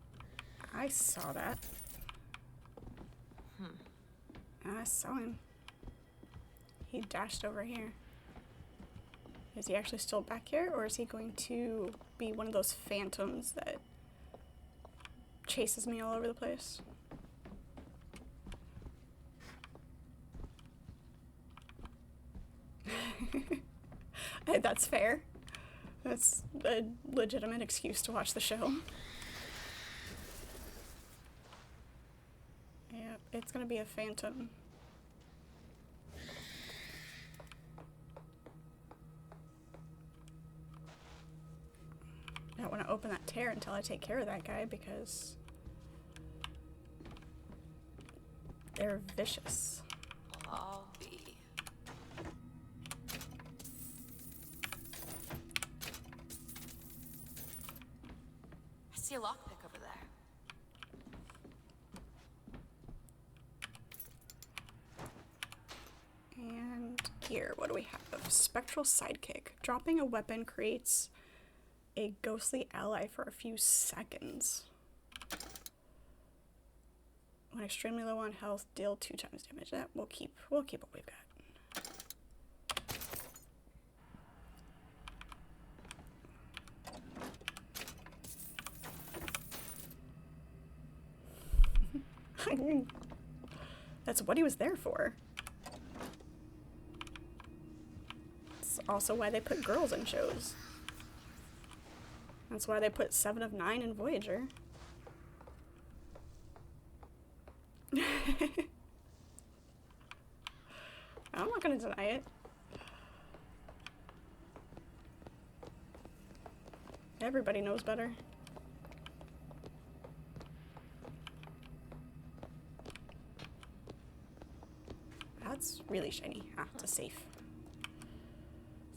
I saw that. I saw him. He dashed over here. Is he actually still back here, or is he going to be one of those phantoms that chases me all over the place. That's fair. That's a legitimate excuse to watch the show. Yeah, it's gonna be a phantom. I don't want to open that tear until I take care of that guy because they're vicious. I'll be. I see a lockpick over there. And here, what do we have? Spectral Sidekick. Dropping a weapon creates a ghostly ally for a few seconds. When extremely low on health, deal 2 times damage. That we'll keep what we've got. That's what he was there for. It's also why they put girls in shows. That's why they put 7 of 9 in Voyager. I'm not gonna deny it. Everybody knows better. That's really shiny. Ah, it's a safe.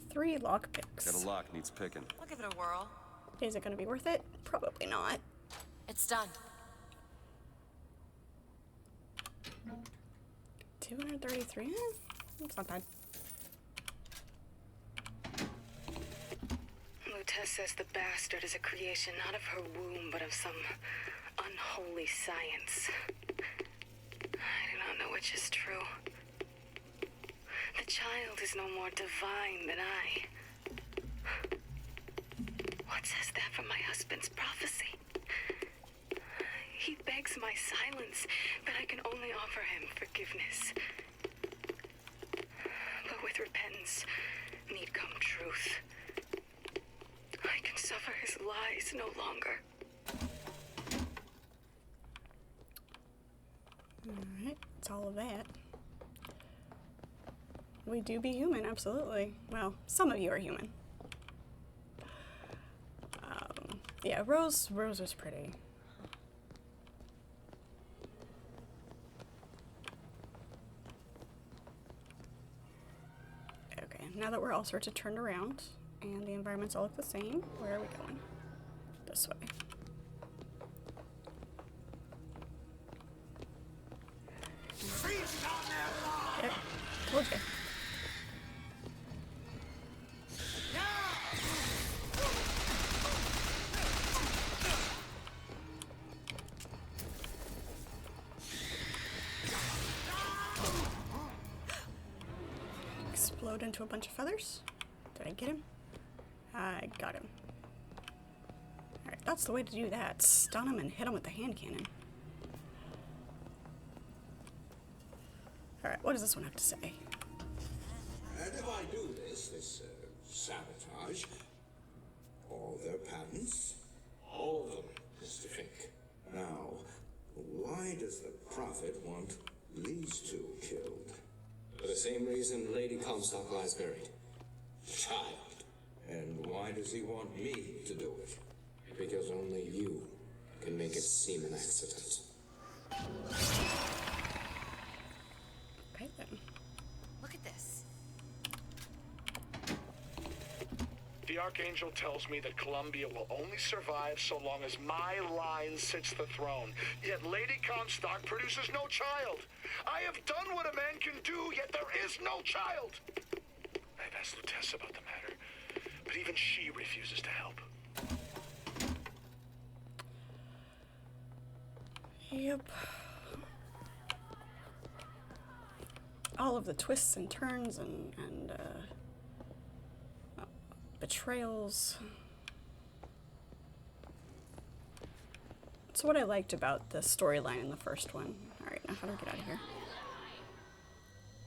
3 lockpicks. Got a lock, needs picking. I'll give it a whirl. Is it gonna be worth it? Probably not. It's done. 233? It's not bad. Lutez says the bastard is a creation not of her womb, but of some unholy science. I do not know which is true. The child is no more divine than I. What says that from my husband's prophecy? He begs my silence, but I can only offer him forgiveness. But with repentance, need come truth. I can suffer his lies no longer. Alright, it's all of that. We do be human, absolutely. Well, some of you are human. Yeah, Rose was pretty. Okay, now that we're all sorts of turned around and the environments all look the same, where are we going? This way. Yep, told you. Explode into a bunch of feathers. Did I get him? I got him. Alright, that's the way to do that. Stun him and hit him with the hand cannon. Alright, what does this one have to say? And if I do this sabotage, all their patents, all of them, Mr. Fink. Now, why does the Prophet want these two killed? For the same reason Lady Comstock lies buried. Child. And why does he want me to do it? Because only you can make it seem an accident. Okay then. Look at this. The Archangel tells me that Columbia will only survive so long as my line sits the throne. Yet Lady Comstock produces no child. I have done what a man can do, yet there is no child. I've asked Lutez about the matter, but even she refuses to help. Yep. All of the twists and turns and betrayals. It's That's what I liked about the storyline in the first one. Alright, now how do we get out of here?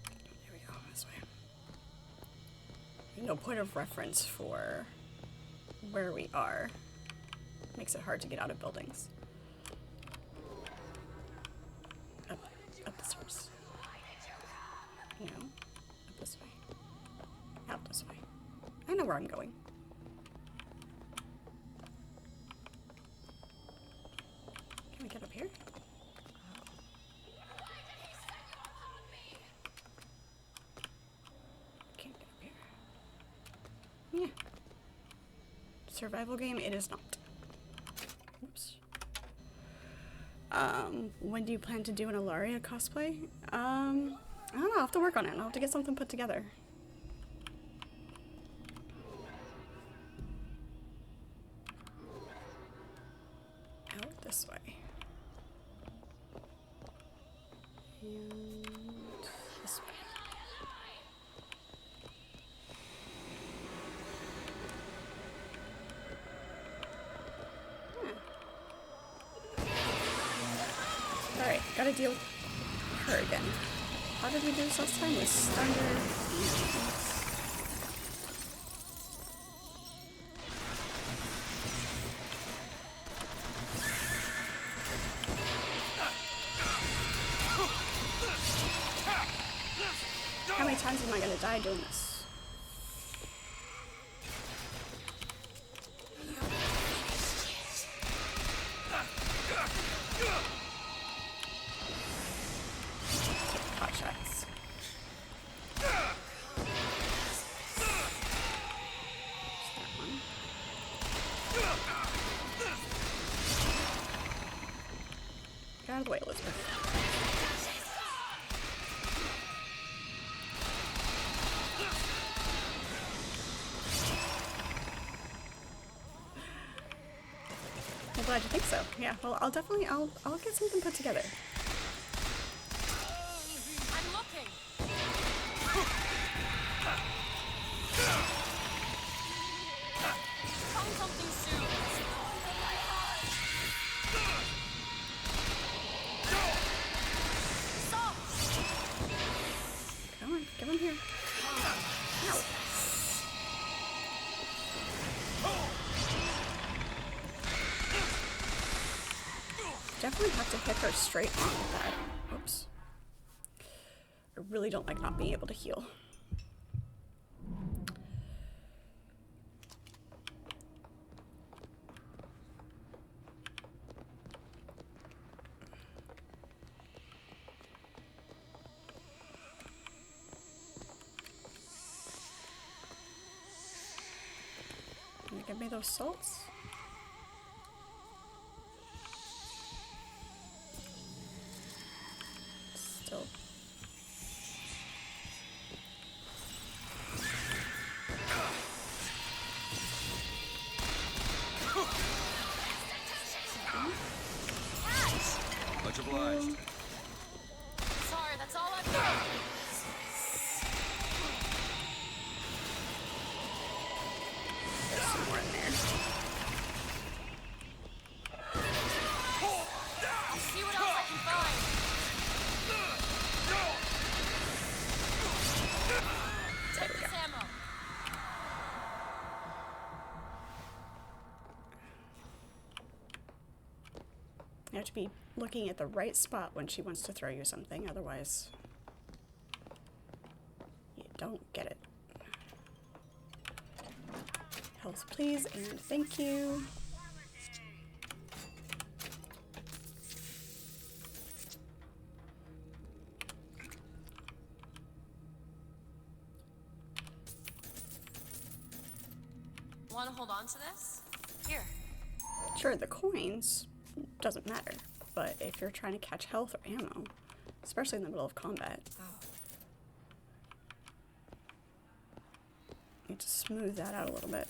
There we go, this way. No point of reference for where we are. Makes it hard to get out of buildings. Up the stairs. No, up this way. Out this way. I know where I'm going. Can we get up here? Can't get up here. Yeah. Survival game, it is not. Oops. When do you plan to do an Ilaria cosplay? I don't know, I'll have to work on it. I'll have to get something put together. Out this way. And this way. Alright, gotta deal with her again. How did we do this last time? We stunned her. How many times am I gonna die doing this? Hot shots. Get out of the way, Elizabeth. I'm glad you think so. Yeah, well, I'll get something put together. I'm looking. Find something soon. Stop. Come on, get him here. Ow. Definitely have to hit her straight on with that. Oops. I really don't like not being able to heal. Can you give me those salts? Still. Much obliged. Sorry, that's all I've got. There's some more in there. See what else I can find. Take this ammo. You have to be looking at the right spot when she wants to throw you something, otherwise you don't get it. Health, please, and thank you. Want to hold on to this? Here. Sure, the coins doesn't matter, but if you're trying to catch health or ammo, especially in the middle of combat, you need to smooth that out a little bit.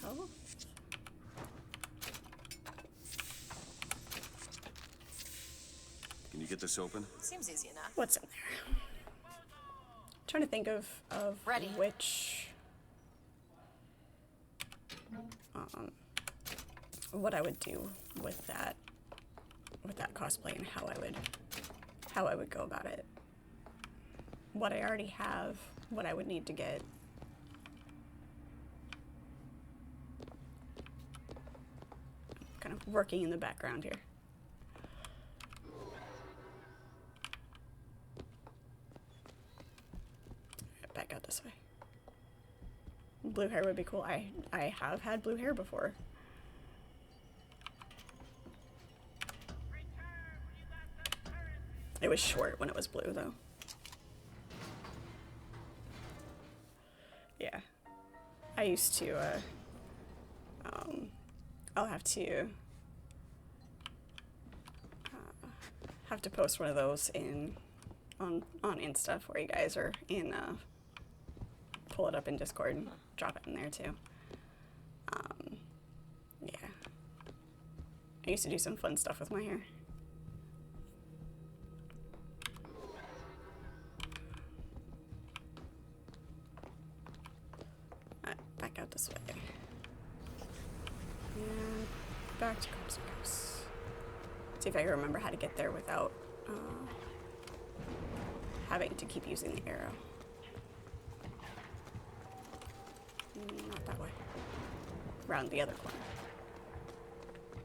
Health. get this open? Seems easy enough. What's in there? Trying to think of Ready. which what I would do with that cosplay and how I would go about it. What I already have, what I would need to get. Kind of working in the background here. Back out this way. Blue hair would be cool. I have had blue hair before. It was short when it was blue, though. Yeah. I used to, I'll have to post one of those on Insta for you guys, or pull it up in Discord and drop it in there too. Yeah. I used to do some fun stuff with my hair. Back out this way. And back to Cops. See if I can remember how to get there without having to keep using the arrow. Not that way. Around the other corner.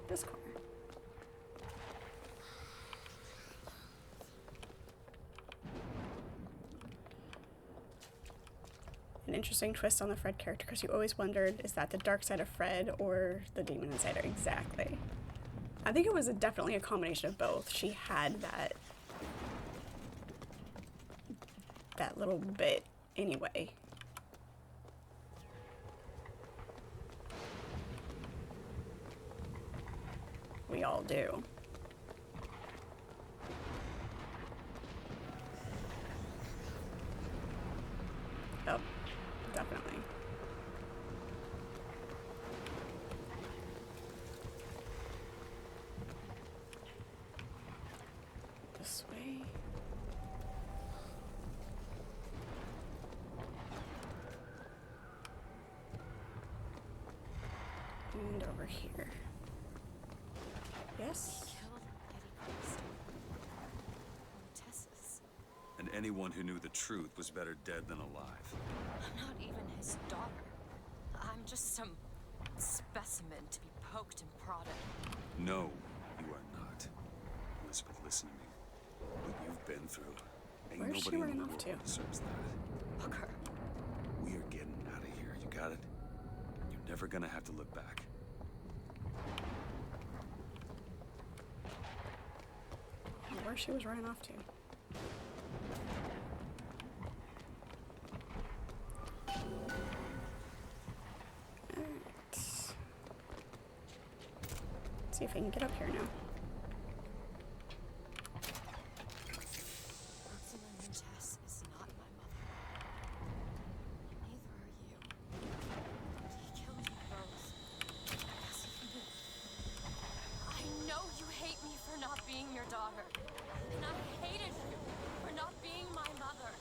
This corner. An interesting twist on the Fred character, because you always wondered, is that the dark side of Fred or the demon inside her? Exactly. I think it was definitely a combination of both. She had that little bit anyway. We all do. Oh, definitely. This way. And over here. Yes? And anyone who knew the truth was better dead than alive. I'm not even his daughter. I'm just some specimen to be poked and prodded. No, you are not. Elizabeth, listen to me. What you've been through, ain't Where's she nobody in running the off world to? deserves that. Booker. We are getting out of here, you got it? You're never gonna have to look back. Where she was running off to. Alright. See if I can get up here now. Rosamund Tess is not my mother. Neither are you. He killed you both. Because of me. I know you hate me for not being your daughter. And I hated you for not being my mother.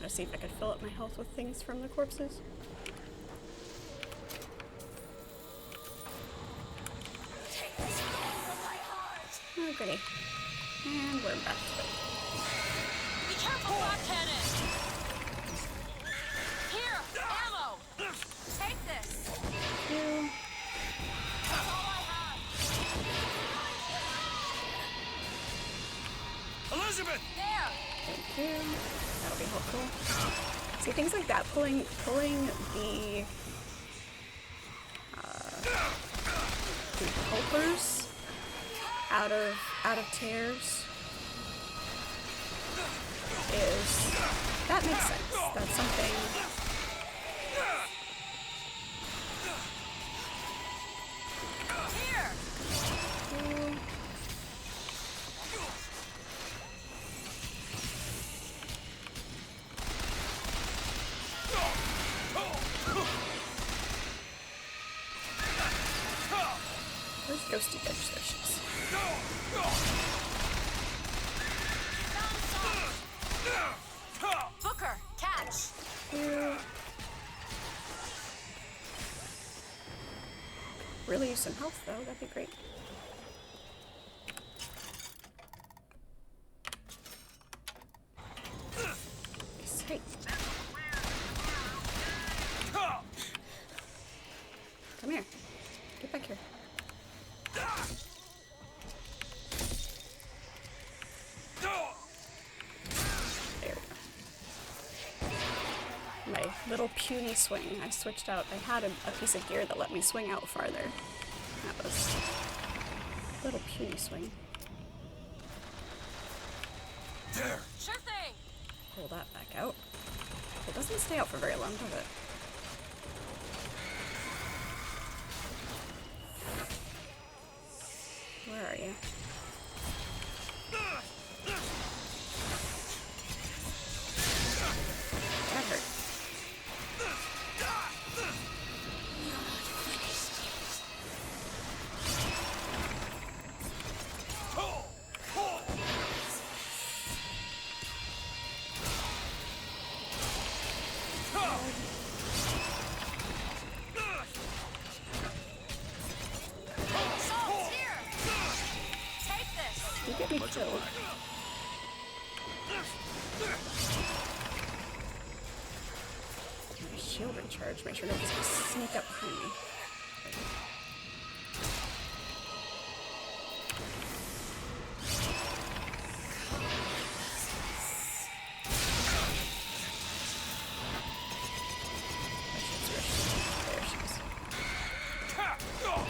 Let's see if I could fill up my health with things from the corpses. Oh, goody. And we're back to it. Be careful, Black Cannon! Here, ammo! Take this! Thank you. That's all I have! Elizabeth! There! Thank you. That'll be helpful. See, things like that, pulling the helpers out of tears that makes sense. That's something. Here! Where's Ghosty Bitch? There she is. Booker, catch! Ew. Really use some health though, that'd be great. Hey. Come here. Get back here. There we go. My little puny swing. I switched out. I had a piece of gear that let me swing out farther. That was a little puny swing. There. Sure thing. Pull that back out. It doesn't stay out for very long, does it? Where are you? That hurt. Salt's here! Take this! You get me killed. My shield recharge. Make sure nobody's gonna sneak up behind me. There she is. Oh.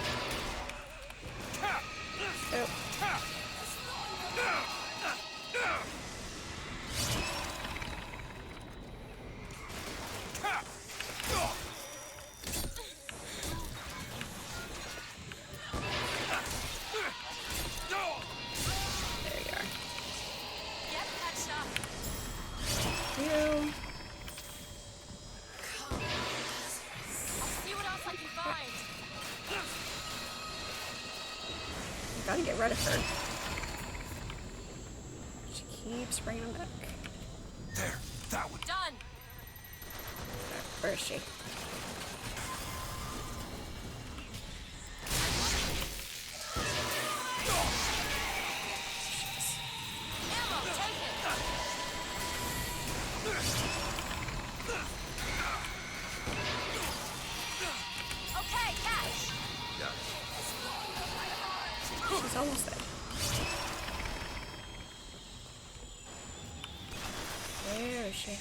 There you are. Yep, catch up. You. I'll see what else I can find. Gotta get rid of her. She keeps bringing them back. There. That one. Done. Where is she? Ammo, take it. Okay, catch. She's almost dead. Where is she?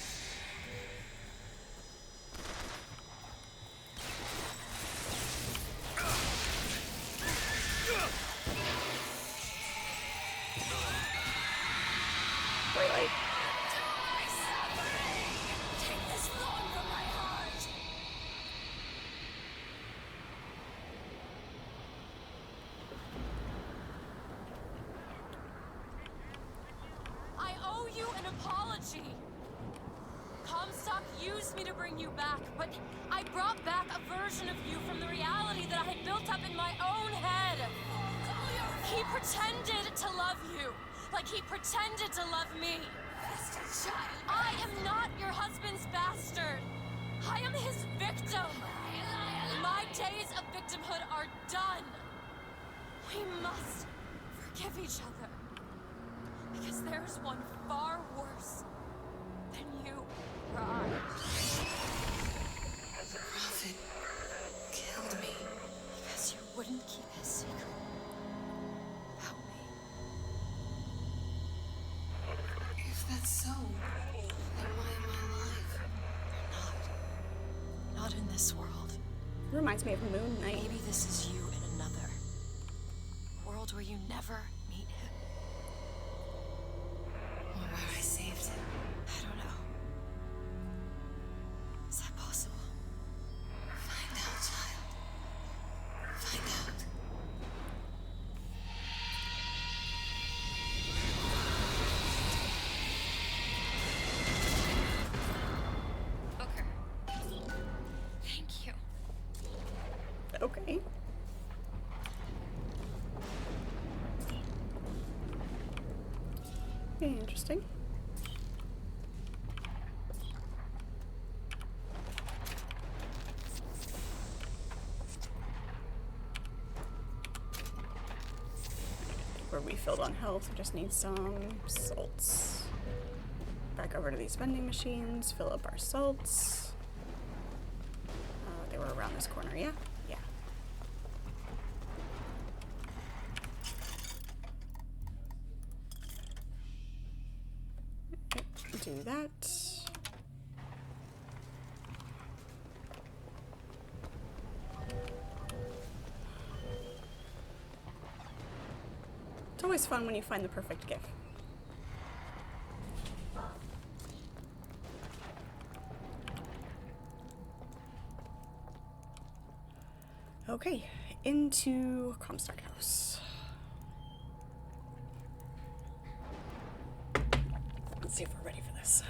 Bright light. Take this thorn from my heart. I owe you an apology. Comstock used me to bring you back, but I brought back a version of you from the reality that I had built up in my own head. He pretended to love you, like he pretended to love me. I am not your husband's bastard. I am his victim. My days of victimhood are done. We must forgive each other. Because there's one far worse than you or I. The prophet killed me. Because you wouldn't keep his secret about me. If that's so, then why am I alive? Not in this world. Reminds me of Moon Knight. Maybe this is you in another. A world where you never meet him. Or where I saved him. I don't know. Is that possible? Find out, child. Find out. Booker. Thank you. Okay. be interesting. We're refilled on health. We just need some salts. Back over to these vending machines. Fill up our salts. They were around this corner, yeah? Yeah. Okay, do that. It's always fun when you find the perfect gift. Okay, into Comstock House. Let's see if we're ready for this.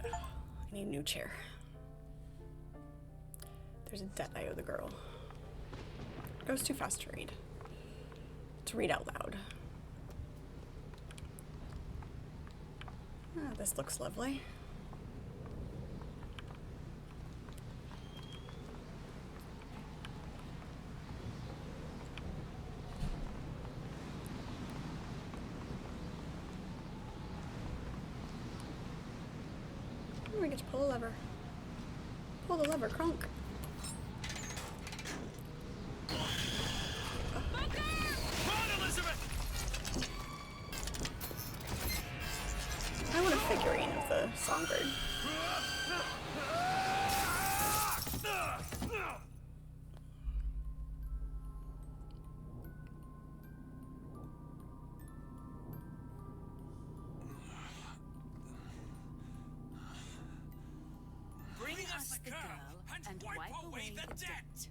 I need a new chair. There's a debt I owe the girl. It goes too fast to read. To read out loud. Ah, this looks lovely. We get to pull a lever. Pull the lever, Kronk. I want a figurine of the songbird. Bring us the girl and wipe away the debt.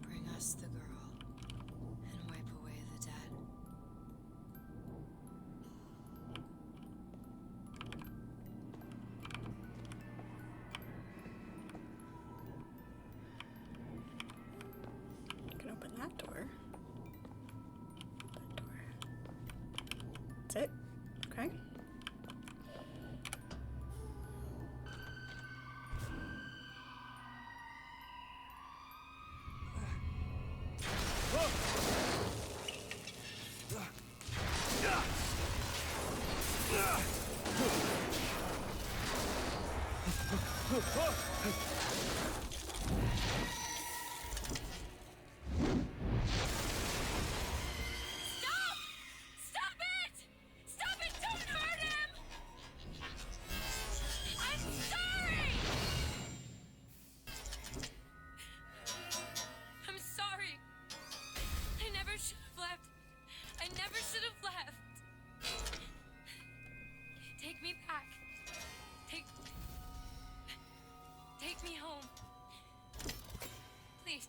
Bring us the girl and wipe away the debt. You can open that door. That door. That's it. Okay. Stop it! Stop it! Don't hurt him! I'm sorry! I'm sorry. I never should have left. I never should have left. Take me back. Take me home. Please.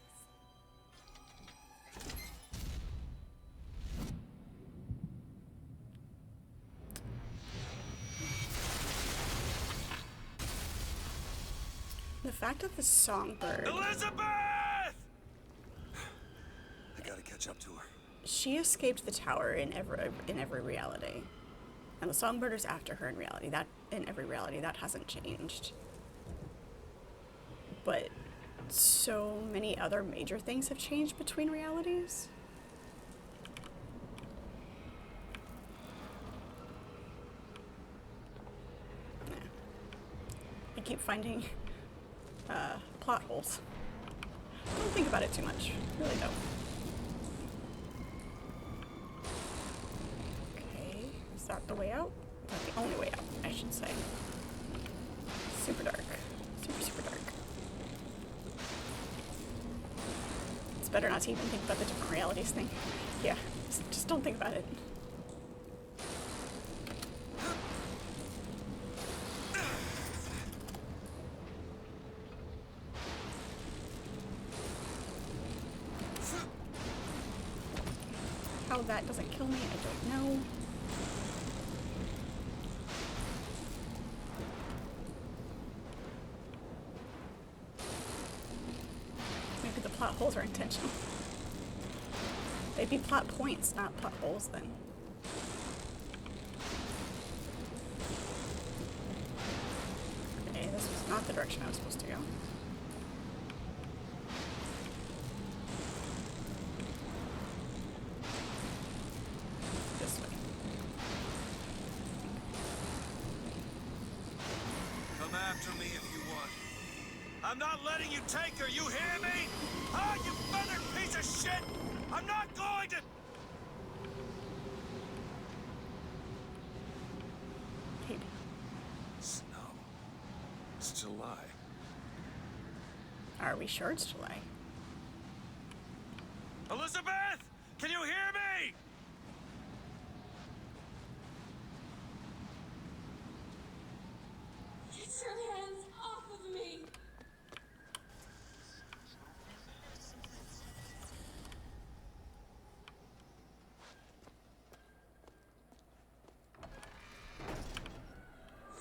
The fact that the songbird, Elizabeth! I gotta catch up to her. she escaped the tower in every reality, and the songbird is after her in reality. That in every reality that hasn't changed. But so many other major things have changed between realities. Yeah. I keep finding plot holes. Don't think about it too much. Really don't. Okay, is that the way out? That's the only way out, I should say. Super dark. Super dark. It's better not to even think about the different realities thing. Yeah, just don't think about it. How that doesn't kill me, I don't know. Maybe the plot holes are intentional. They'd be plot points, not plot holes then. Okay, this was not the direction I was supposed to go. This way. Come after me if you want. I'm not letting you take her, you hear me? Ah, you feathered piece of shit! I'm not going to... Hey. Snow. It's July. Are we sure it's July? Elizabeth! Can you hear me? Get your hands off of me!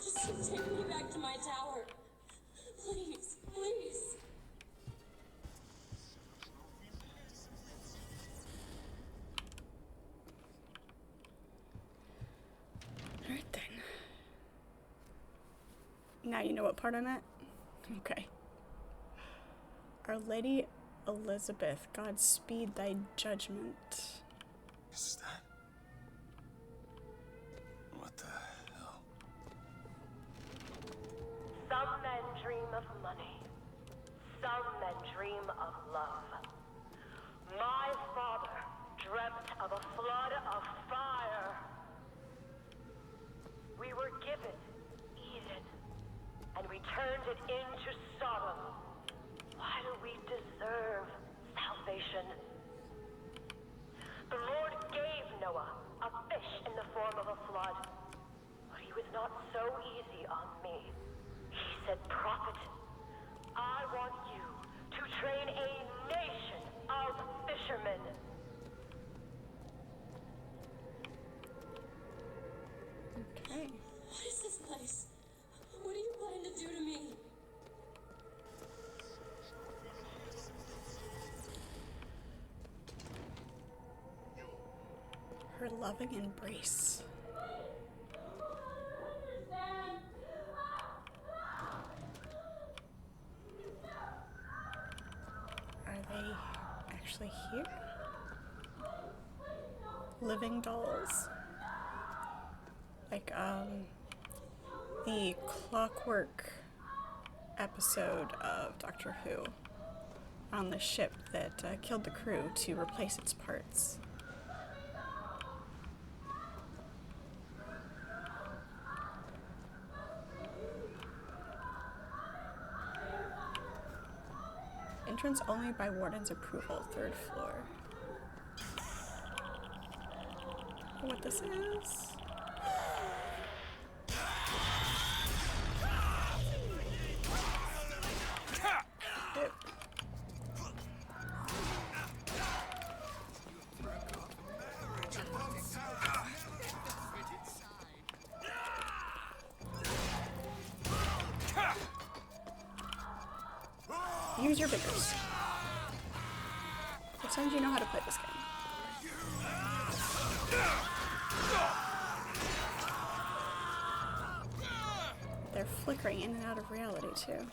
Just take me back to my tower. Please, please. Alright then. Now you know what part I'm at? Okay. Our Lady Elizabeth, God speed thy judgment. Is that? What the hell? Some men dream of money. Some men dream of love. My father dreamt of a flood of fire. We were given Eden, and we turned it into Sodom. Why do we deserve salvation? The Lord gave Noah a fish in the form of a flood, but he was not so easy on me. He said, "Prophet, I want you to train a nation of fishermen." Okay. What is this place? What do you plan to do to me? Her loving embrace. Are they actually here? Living dolls. Like, the Clockwork episode of Doctor Who on the ship that killed the crew to replace its parts. Entrance only by warden's approval, 3rd floor. What this is? Yep. Use your fingers. Pretend you know how to play this game. They're flickering in and out of reality, too.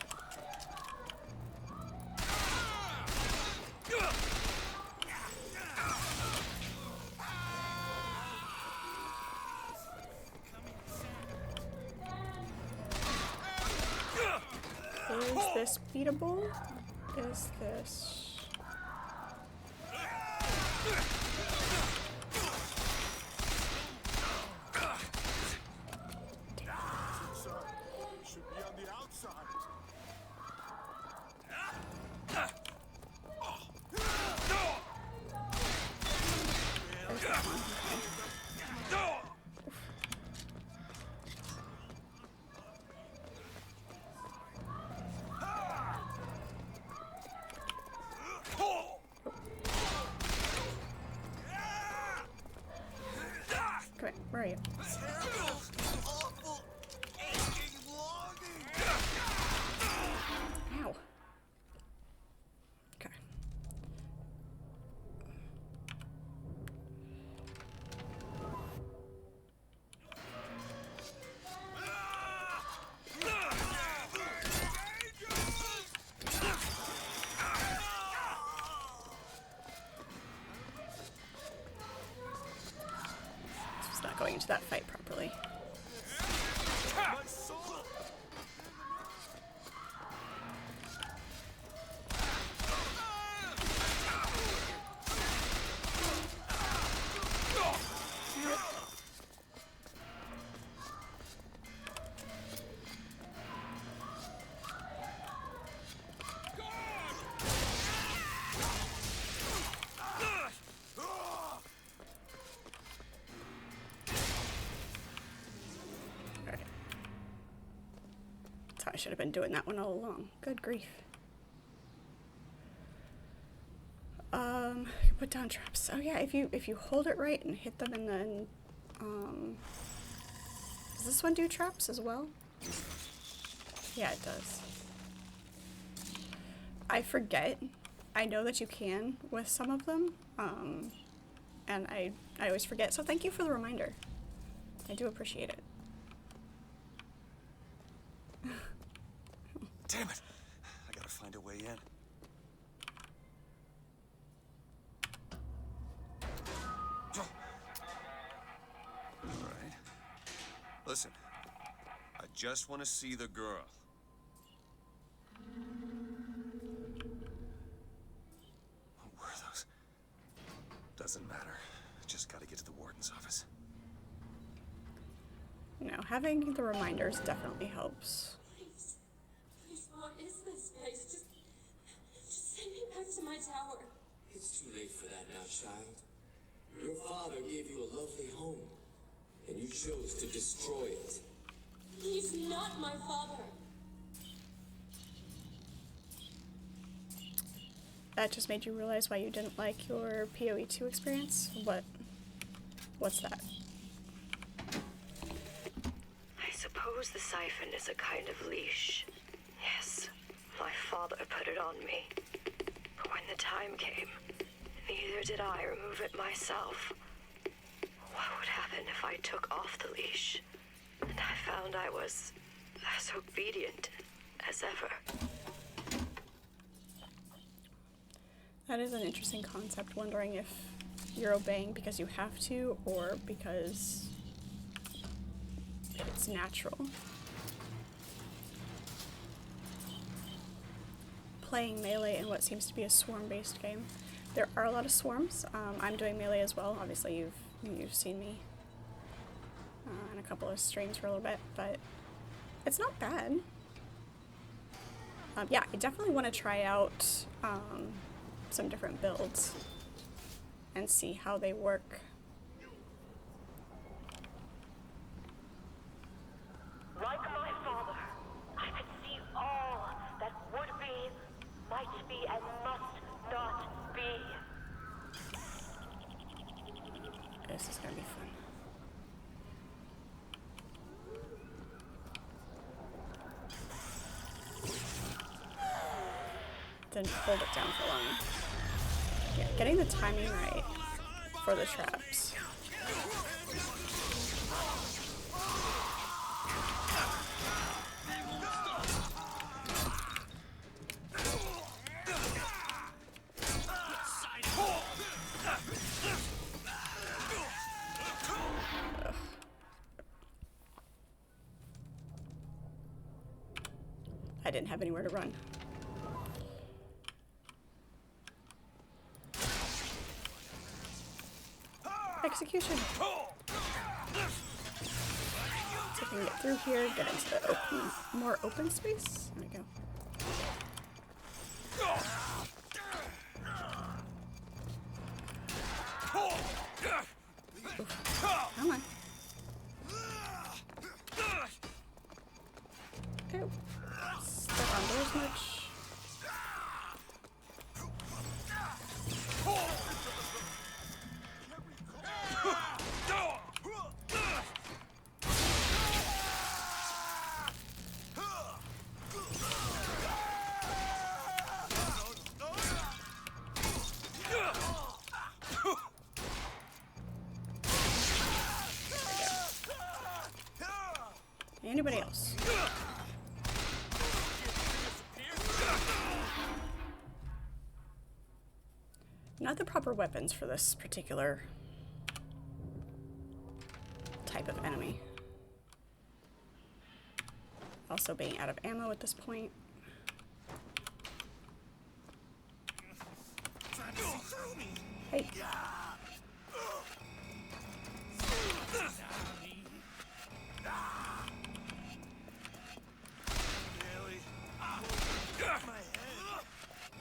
Is this beatable? Is this... Should be on the outside. There's that one. Where are you? Ow. Okay. This was not going into that fight properly. I should have been doing that one all along. Good grief. Put down traps. Oh yeah, if you hold it right and hit them and then does this one do traps as well? Yeah, it does. I forget. I know that you can with some of them. And I always forget, so thank you for the reminder. I do appreciate it. Damn it! I gotta find a way in. Alright. Listen. I just want to see the girl. What were those? Doesn't matter. Just gotta get to the warden's office. You know, having the reminders definitely helps. Please, what is this place? Just send me back to my tower. It's too late for that now, child. Your father gave you a lovely home, and you chose to destroy it. He's not my father. That just made you realize why you didn't like your PoE2 experience? What's that? I suppose the siphon is a kind of leash. Yes, my father put it on me. But when the time came, neither did I remove it myself. What would happen if I took off the leash? And I found I was as obedient as ever. That is an interesting concept, wondering if you're obeying because you have to or because it's natural. Playing Melee in what seems to be a swarm-based game. There are a lot of swarms. I'm doing Melee as well. Obviously, you've seen me in a couple of streams for a little bit, but it's not bad. Yeah, I definitely want to try out some different builds and see how they work. Like my father, I could see all that would be, might be, and must not be. This is gonna be fun. Didn't hold it down for long. Yeah, getting the timing right for the traps. Ugh. I didn't have anywhere to run. Execution. See if I can get through here, get into the more open space. There we go. Oof. Come on. Ew. Step on doors much. anybody else? Not the proper weapons for this particular type of enemy. Also being out of ammo at this point. Hey.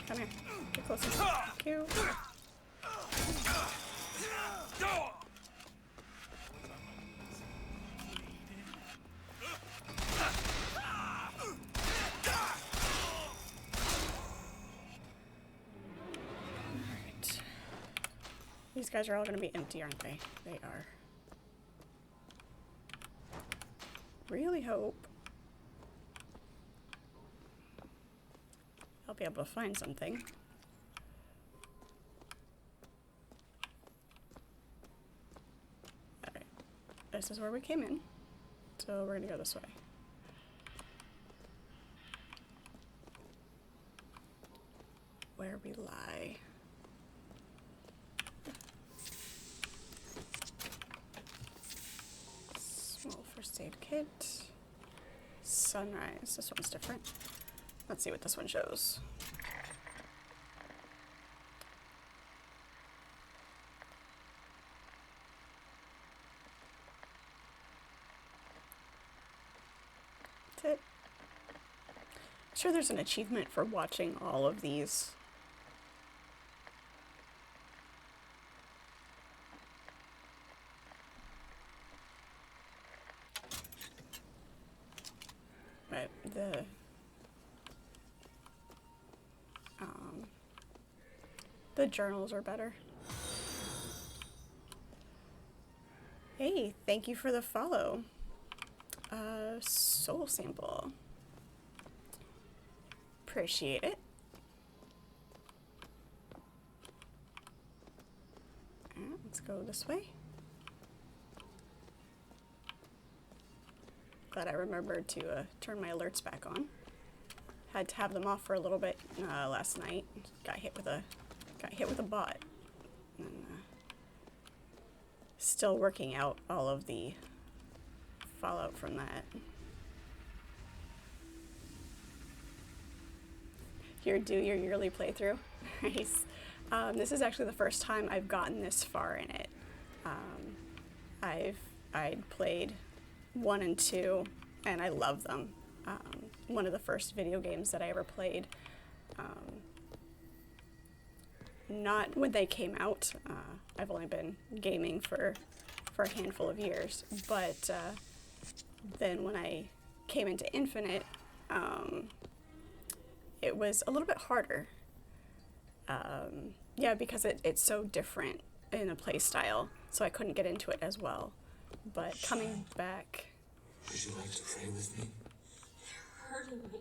Come here. Get closer. Thank you. Alright. These guys are all going to be empty, aren't they? They are. Really hope I'll be able to find something. Alright. This is where we came in. So we're gonna go this way. Where we lie. Small first aid kit. Sunrise. This one's different. Let's see what this one shows. That's it. I'm sure there's an achievement for watching all of these. Right, the journals are better. Hey, thank you for the follow. Soul sample. Appreciate it. Let's go this way. Glad I remembered to turn my alerts back on. Had to have them off for a little bit last night. Got hit with a bot. And, still working out all of the fallout from that. Do your yearly playthrough. Nice. This is actually the first time I've gotten this far in it. I'd played 1 and 2, and I love them. One of the first video games that I ever played. Not when they came out. I've only been gaming for a handful of years, but then when I came into Infinite, it was a little bit harder. Yeah, because it's so different in a play style, so I couldn't get into it as well. But coming back... Would you like to pray with me? You're hurting me.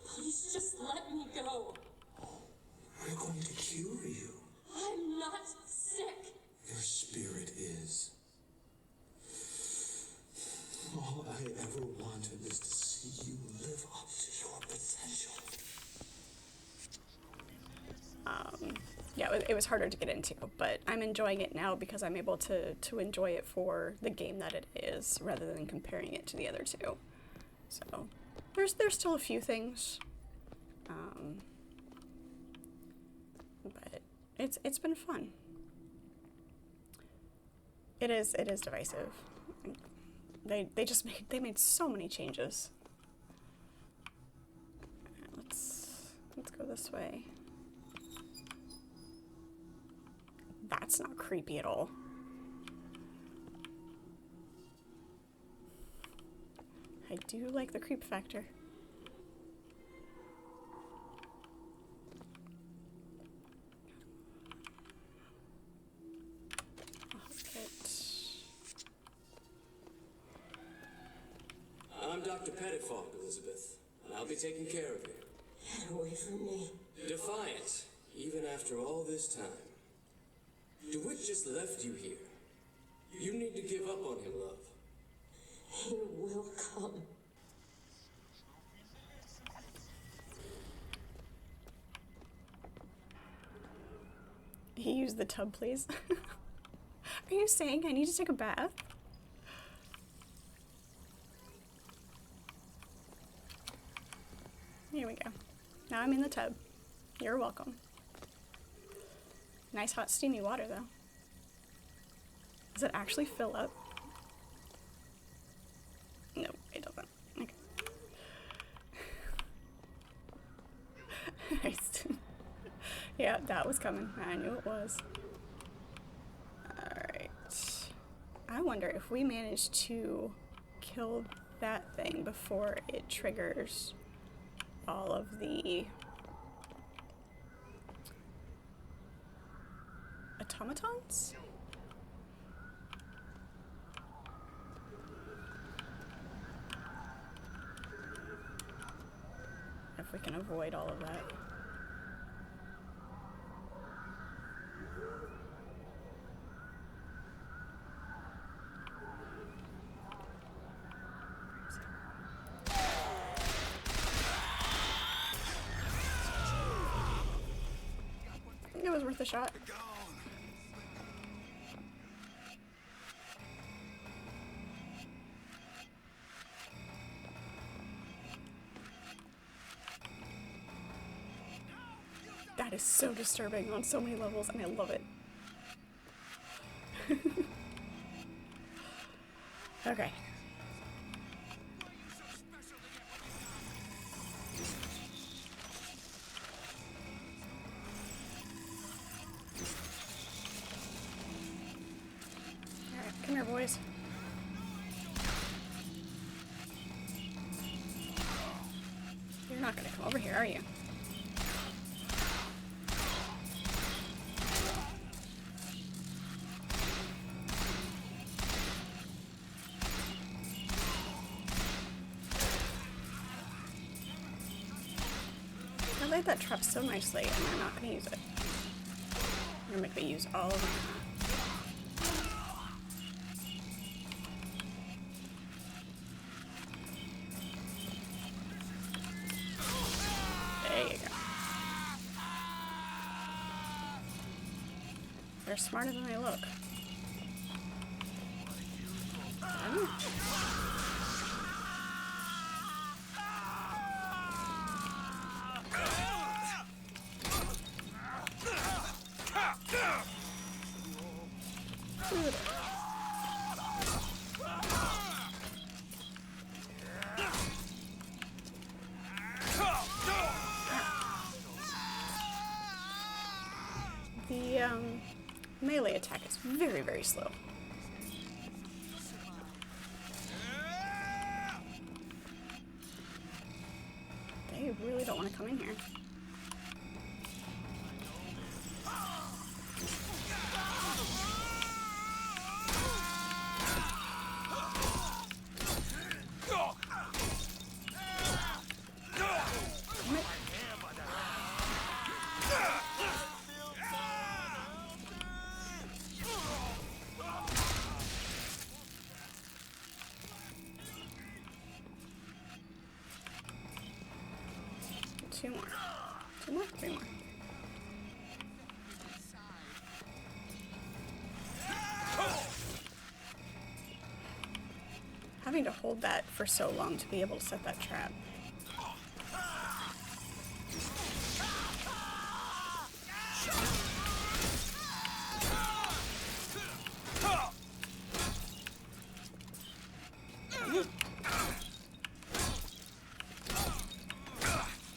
Please just let me go. We're going to cure you. I'm not sick. Your spirit is. All I ever wanted is to see you live up to your potential. Yeah, it was harder to get into, but I'm enjoying it now because I'm able to enjoy it for the game that it is, rather than comparing it to the other two. So, there's still a few things, but it's been fun. It is divisive. They made so many changes. Let's go this way. That's not creepy at all. I do like the creep factor. I'm Dr. Pettifog, Elizabeth, and I'll be taking care of you. Get away from me. Defiant, even after all this time. DeWitt just left you here. You need to give up on him, love. He will come. He used the tub, please. Are you saying I need to take a bath? Here we go. Now I'm in the tub. You're welcome. Nice hot steamy water though. Does it actually fill up? No, it doesn't. Okay. Nice. Yeah, that was coming. I knew it was. Alright. I wonder if we manage to kill that thing before it triggers all of the automatons? If we can avoid all of that. It was worth a shot. That is so disturbing on so many levels, and I love it. Okay. Alright, come here, boys. You're not gonna come over here, are you? I laid that trap so nicely, and they're not gonna use it. They're gonna make me use all of them. There you go. They're smarter than they look. The melee attack is very, very slow. They really don't want to come in here. Two more. Two more? Three more. Having to hold that for so long to be able to set that trap.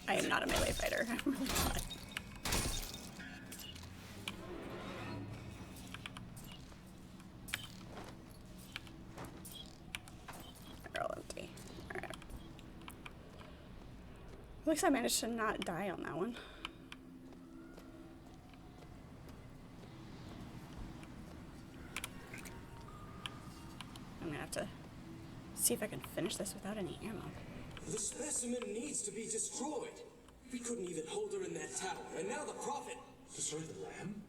I am not a melee fighter. I'm really not. They're all empty. Alright. At least I managed to not die on that one. I'm gonna have to see if I can finish this without any ammo. The specimen needs to be destroyed. We couldn't even hold her in that tower, and now the Prophet... Destroy the lamb?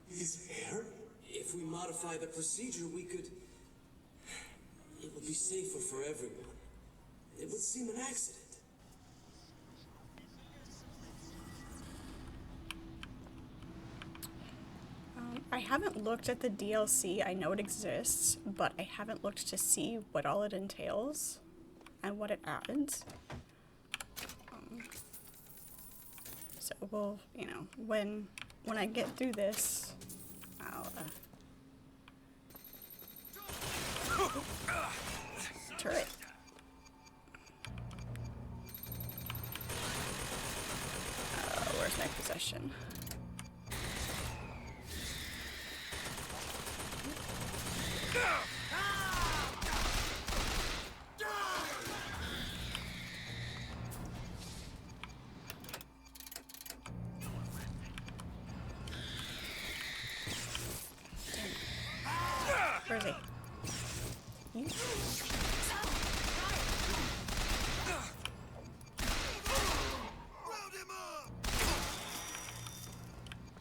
His heir? If we modify the procedure, we could... It would be safer for everyone. It would seem an accident. I haven't looked at the DLC. I know it exists, but I haven't looked to see what all it entails and what it adds. So we'll, you know, when I get through this, I'll turret. Where's my possession? Where is he? You?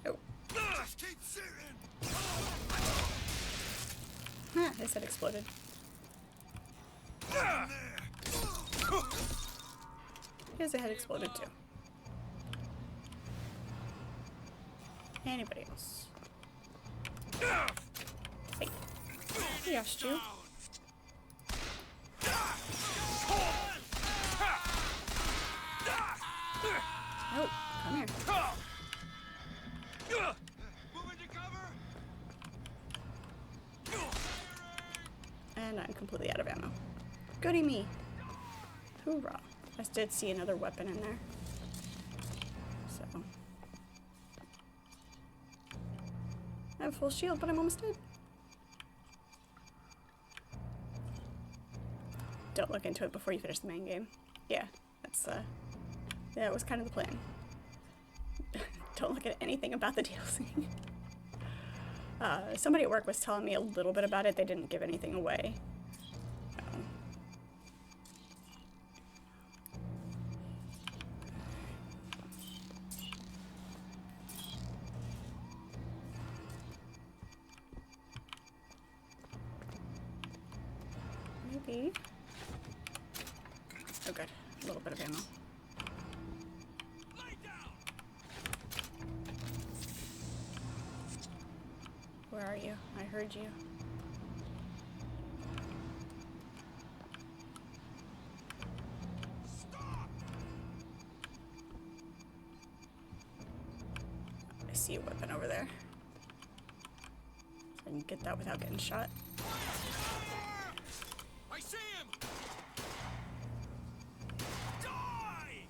Oh. Ah, his head exploded. His head exploded too. Anybody else? Hey. He asked you. Oh, come here. And I'm completely out of ammo. Goody me. Hoorah. I did see another weapon in there. So. I have full shield, but I'm almost dead. Don't look into it before you finish the main game. Yeah, that's, that was kind of the plan. Don't look at anything about the DLC. Somebody at work was telling me a little bit about it. They didn't give anything away. Maybe. Oh, good. A little bit of ammo. Where are you? I heard you. I see a weapon over there. So I can get that without getting shot. I see him! Die!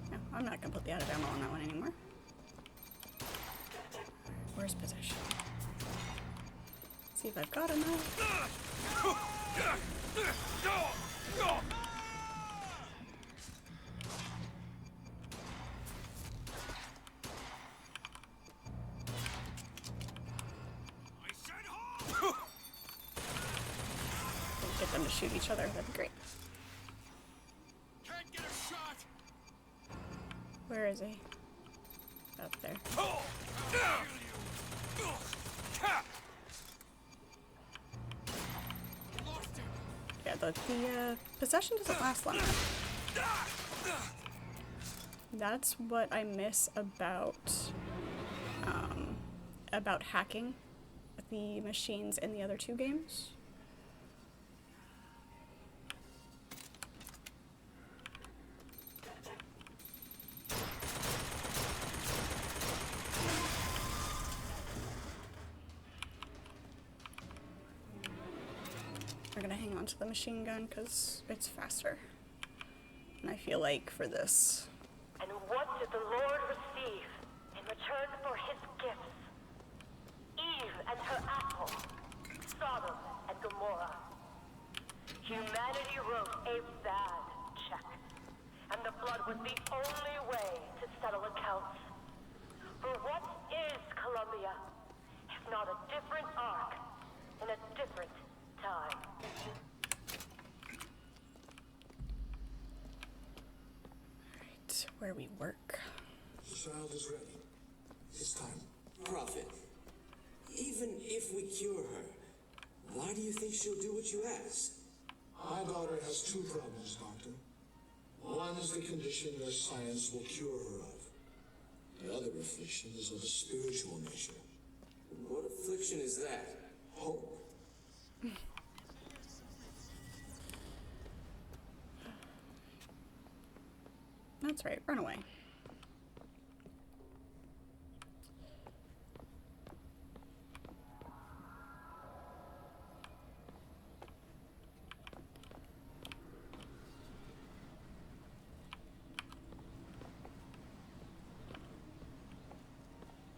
No, I'm not completely out of ammo on that one anymore. Where's possession? See if I've got enough. Get them to shoot each other, that'd be great. Can't get a shot. Where is he? Up there. Yeah, the possession doesn't last long enough. That's what I miss about hacking the machines in the other two games. We're gonna hang on to the machine gun because it's faster. And I feel like for this. And what did the Lord receive in return for his gifts? Eve and her apple, Sodom and Gomorrah. Humanity wrote a bad check, and the blood was the only way to settle accounts. For what is Columbia, if not a different arc in a different time? Alright, where we work. The child is ready. This time. Prophet, even if we cure her, why do you think she'll do what you ask? My daughter has two problems, Doctor. One is the condition your science will cure her of. The other affliction is of a spiritual nature. What affliction is that? Hope. That's right, run away.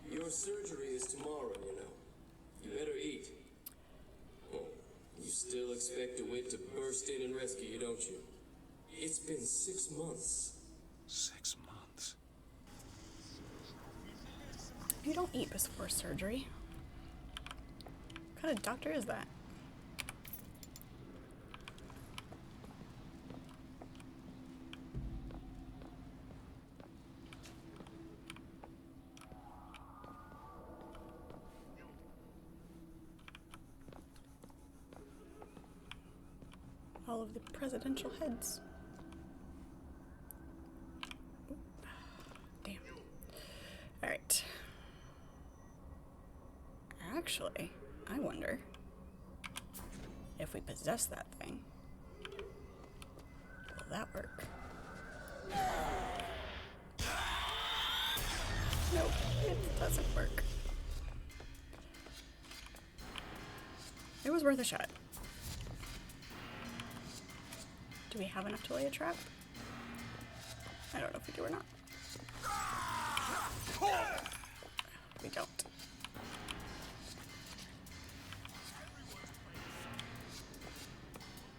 Your surgery is tomorrow, you know. You better eat. Oh, you still expect the wit to burst in and rescue you, don't you? It's been 6 months. 6 months? You don't eat before surgery. What kind of doctor is that? All of the presidential heads. Damn. Alright. Actually, I wonder if we possess that thing. Will that work? Nope, it doesn't work. It was worth a shot. Do we have enough to lay a trap? I don't know if we do or not. We don't.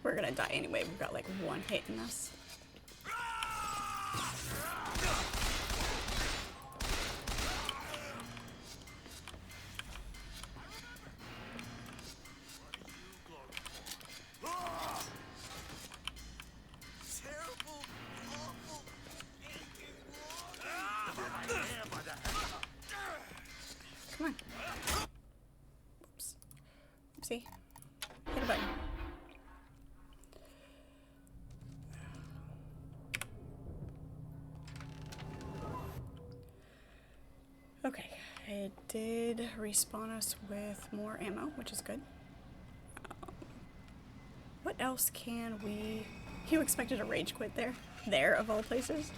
We're gonna die anyway. We've got like one hit in us. Come on. Whoops. Oopsie. Hit a button. Okay, it did respawn us with more ammo, which is good. What else can we... You expected a rage quit there? There, of all places?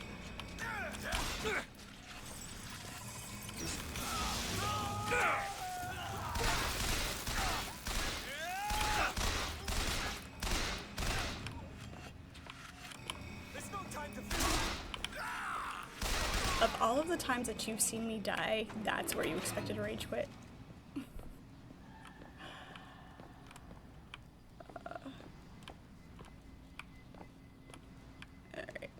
Of all of the times that you've seen me die, that's where you expected a rage quit. Alright.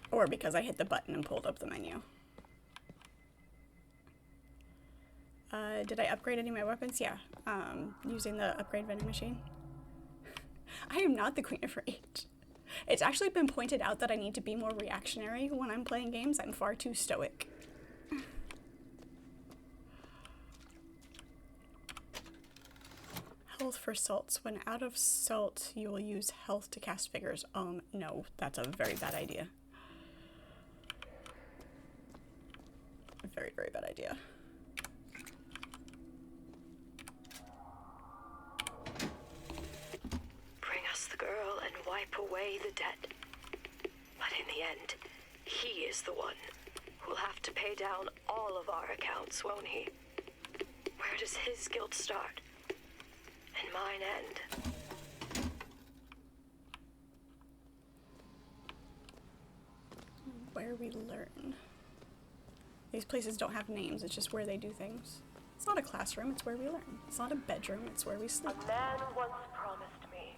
Or because I hit the button and pulled up the menu. Did I upgrade any of my weapons? Yeah. Using the upgrade vending machine. I am not the Queen of Rage. It's actually been pointed out that I need to be more reactionary when I'm playing games. I'm far too stoic. Health for salts. When out of salt, you will use health to cast figures. No, that's a very bad idea. A very, very bad idea. Bring us the girl and wipe away the debt. But in the end, he is the one who'll have to pay down all of our accounts, won't he? Where does his guilt start? And mine end? Where we learn. These places don't have names, it's just where they do things. It's not a classroom, it's where we learn. It's not a bedroom, it's where we sleep. A man once promised me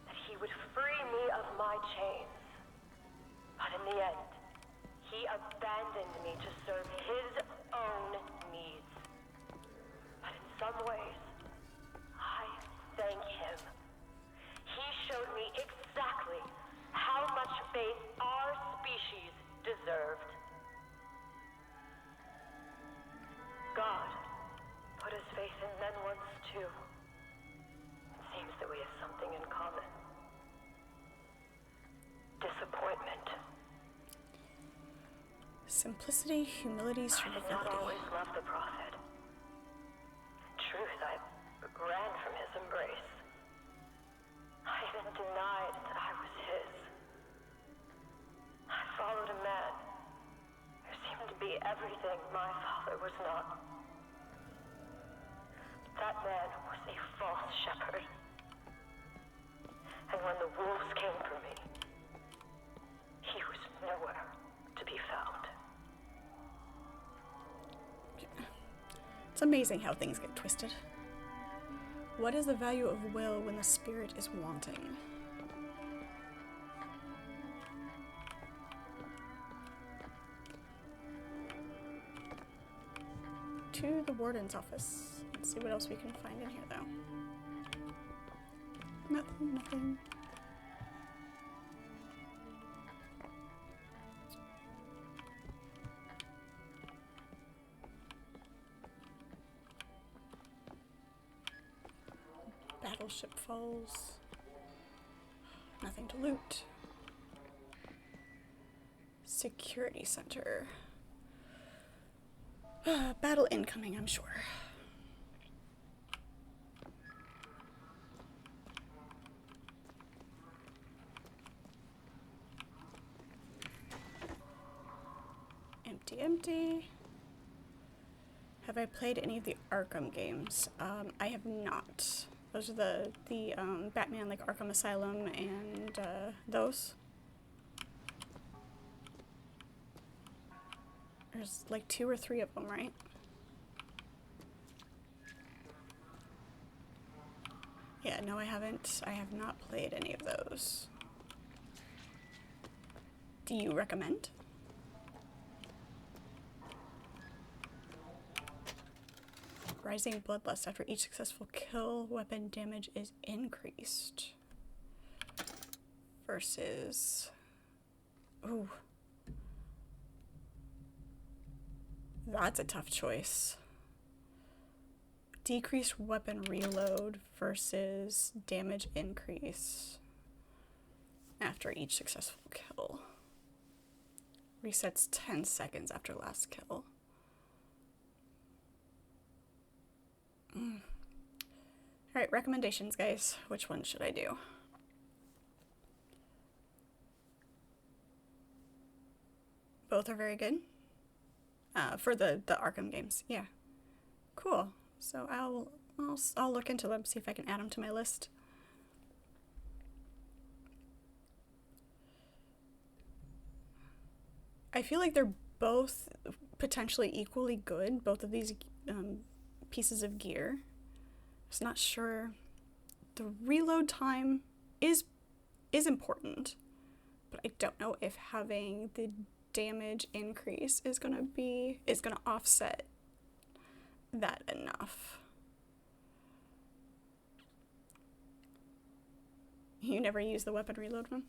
that he would free me of my chains. But in the end, he abandoned me to serve his own needs. But in some ways, I thank him. He showed me exactly how much faith our species deserved. God put his faith in men once too. It seems that we have something in common. Disappointment. Simplicity, humility, I did not survivability. always love the Prophet. In truth, I ran from his embrace. I even denied that I was his. I followed a man who seemed to be everything my father was not. That man was a false shepherd. And when the wolves came for me, he was nowhere to be found. It's amazing how things get twisted. What is the value of will when the spirit is wanting? To the warden's office. Let's see what else we can find in here, though. Nothing. Battleship Falls. Nothing to loot. Security Center. Battle incoming, I'm sure. Empty. Have I played any of the Arkham games? I have not. Those are the Batman, like Arkham Asylum and those. There's like 2 or 3 of them, right? Yeah, no, I haven't. I have not played any of those. Do you recommend? Rising bloodlust. After each successful kill, weapon damage is increased. Versus... Ooh. That's a tough choice. Decreased weapon reload versus damage increase after each successful kill. Resets 10 seconds after last kill. Alright, recommendations, guys. Which one should I do? Both are very good. For the Arkham games, yeah. Cool. So I'll look into them, see if I can add them to my list. I feel like they're both potentially equally good, both of these pieces of gear. Just not sure. The reload time is important, but I don't know if having the damage increase is gonna offset that enough. You never use the weapon reload one?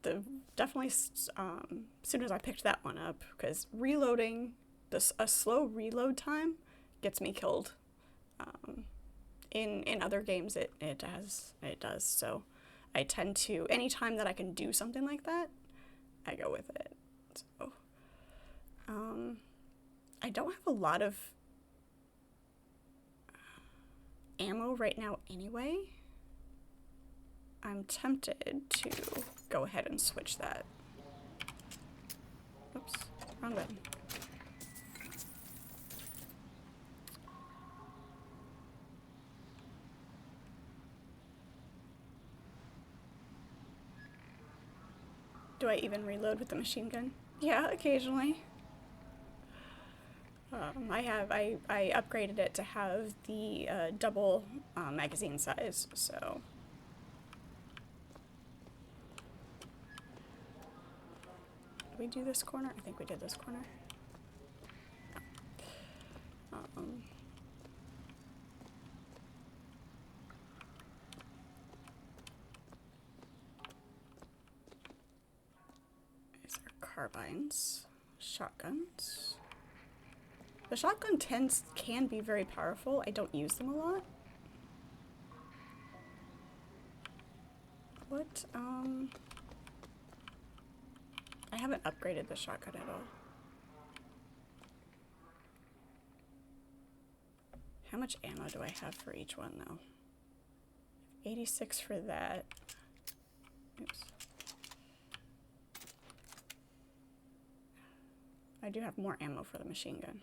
Yeah. Definitely soon as I picked that one up, because reloading, a slow reload time gets me killed. In other games it does. So I tend to, anytime that I can do something like that, I go with it. So I don't have a lot of ammo right now anyway. I'm tempted to go ahead and switch that. Oops, wrong button. Do I even reload with the machine gun? Yeah, occasionally. I upgraded it to have the double magazine size, so. Did we do this corner? I think we did this corner. These are carbines, shotguns. The shotgun can be very powerful. I don't use them a lot. What, I haven't upgraded the shotgun at all. How much ammo do I have for each one, though? 86 for that. Oops. I do have more ammo for the machine gun.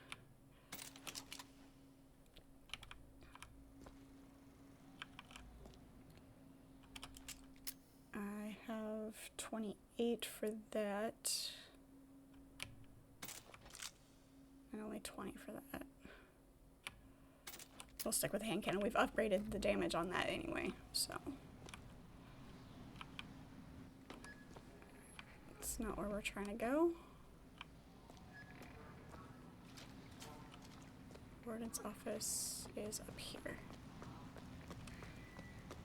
I have 28 for that. And only 20 for that. We'll stick with the hand cannon. We've upgraded the damage on that anyway, so. That's not where we're trying to go. Warden's office is up here.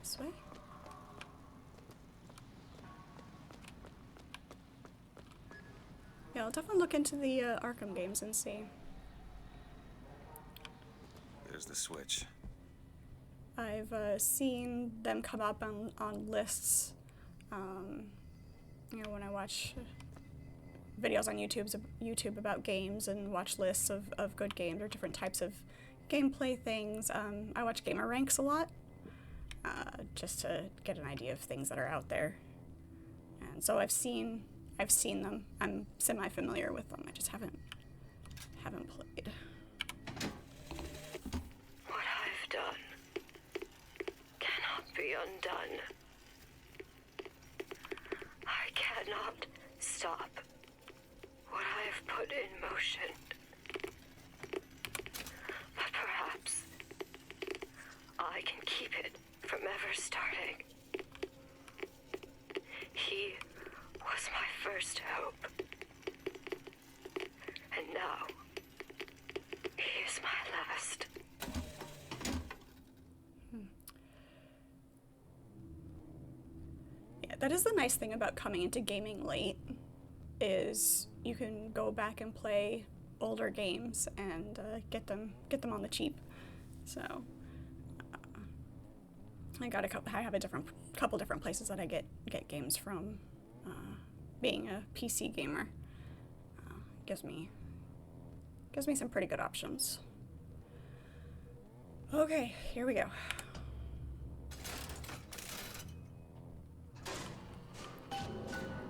This way? Yeah, I'll definitely look into the Arkham games and see. There's the switch. I've seen them come up on lists. You know, when I watch videos on YouTube about games and watch lists of good games or different types of gameplay things. I watch gamer ranks a lot, just to get an idea of things that are out there. And so I've seen them. I'm semi-familiar with them. I just haven't played. What I've done cannot be undone. I cannot stop what I have put in motion. But perhaps I can keep it from ever starting. He was my first hope. And now, he is my last. Yeah, that is the nice thing about coming into gaming late, is you can go back and play older games and get them on the cheap. So I have a couple different places that I get games from. Being a PC gamer gives me some pretty good options. Okay, here we go.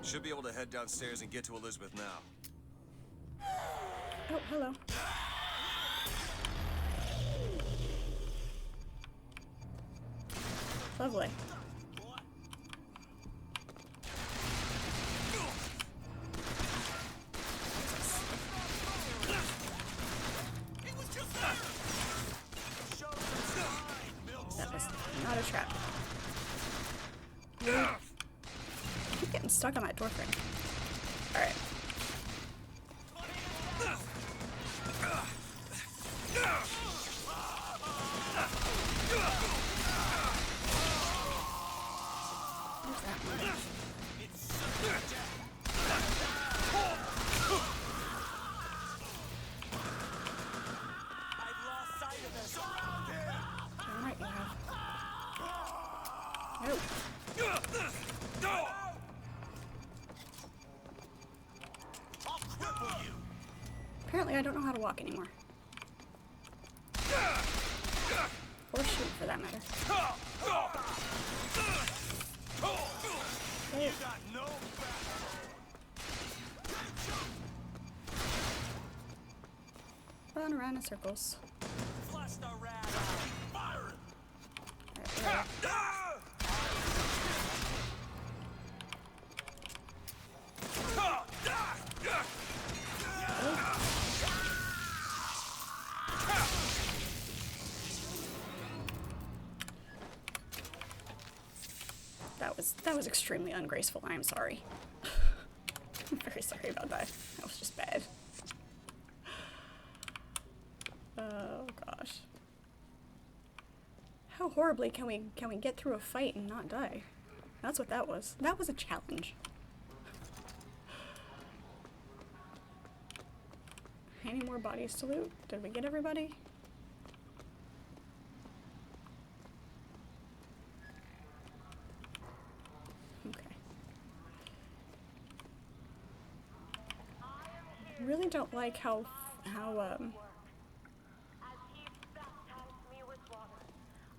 Should be able to head downstairs and get to Elizabeth now. Oh, hello. Lovely. That was not a trap. I keep getting stuck on that door frame. Alright. Where's that one? I might have. Nope. Apparently I don't know how to walk anymore. Or shoot, for that matter. Hey. Run around in circles. That was extremely ungraceful. I am sorry. I'm very sorry about that. That was just bad. Oh gosh. How horribly can we get through a fight and not die? That's what that was. That was a challenge. Any more bodies to loot? Did we get everybody? Okay. really don't like how As he baptized me with water,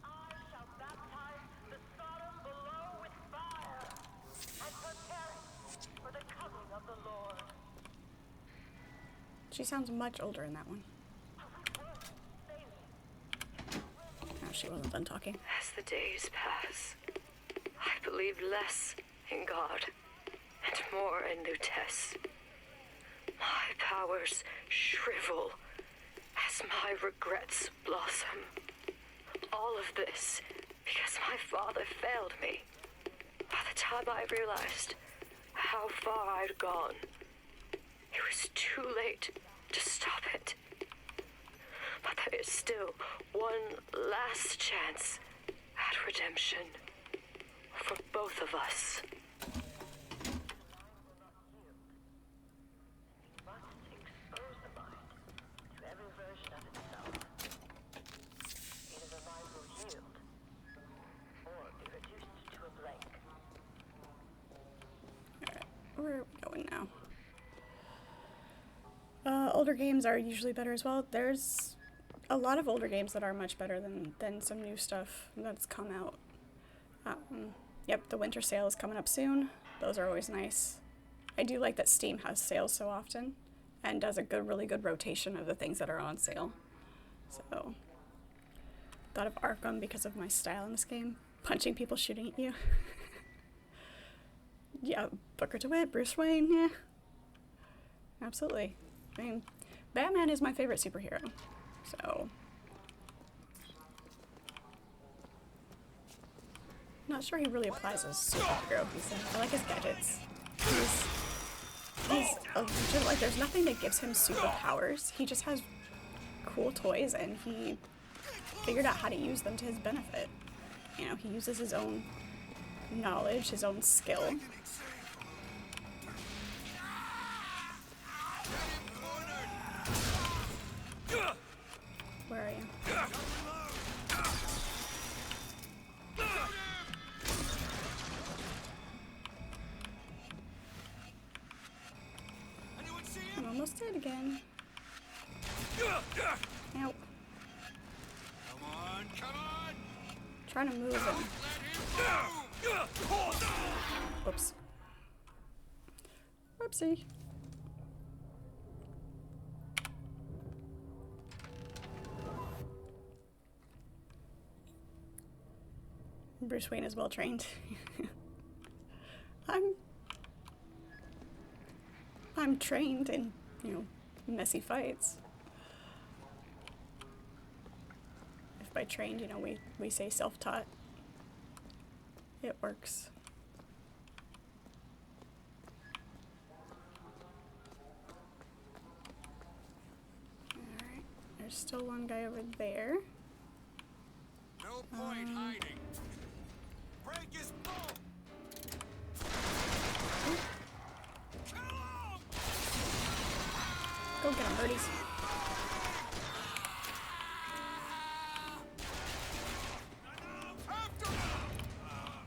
I shall baptize the Sodom below with fire, and prepare it for the coming of the Lord. she sounds much older in that one. Oh, she wasn't done talking. As the days pass, I believe less in God and more in Lutece. My powers shrivel as my regrets blossom. All of this because my father failed me. By the time I realized how far I'd gone, it was too late to stop it. But there is still one last chance at redemption for both of us. Expose the mind to every version of itself. Either the mind will yield, or be reduced to a blank. Where are we going now? Older games are usually better as well. There's a lot of older games that are much better than some new stuff that's come out. Yep, the winter sale is coming up soon. Those are always nice. I do like that Steam has sales so often and does a really good rotation of the things that are on sale. So, thought of Arkham because of my style in this game. Punching people, shooting at you. Yeah, Booker DeWitt, Bruce Wayne, yeah. Absolutely. I mean, Batman is my favorite superhero, so. Not sure he really applies as a superhero. I like his gadgets. He's like, there's nothing that gives him superpowers. He just has cool toys, and he figured out how to use them to his benefit. You know, he uses his own knowledge, his own skill. Where are you? I'm almost dead again. Ow. Come on, come on! Trying to move him. Whoops. Whoopsie. Bruce Wayne is well trained. I'm trained in, you know, messy fights. If by trained, you know, we say self-taught. It works. Alright, there's still one guy over there. No point hiding. Break his bow. Go get him, birdies.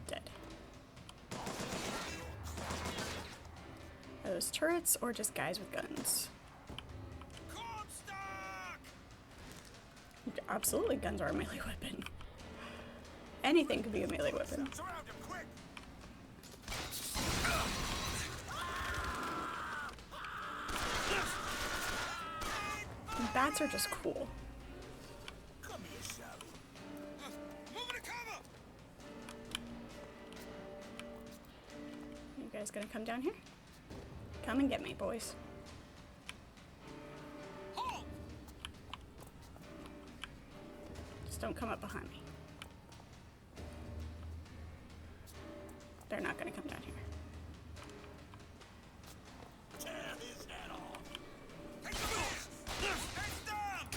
Dead. Are those turrets or just guys with guns? Absolutely, guns are a melee weapon. Anything could be a melee weapon. Bats are just cool. Come here, Sally. Move to cover. You guys gonna come down here? Come and get me, boys. Halt! Just don't come up behind me. They're not gonna come down here. Tear his head off. Take the move. Heads down.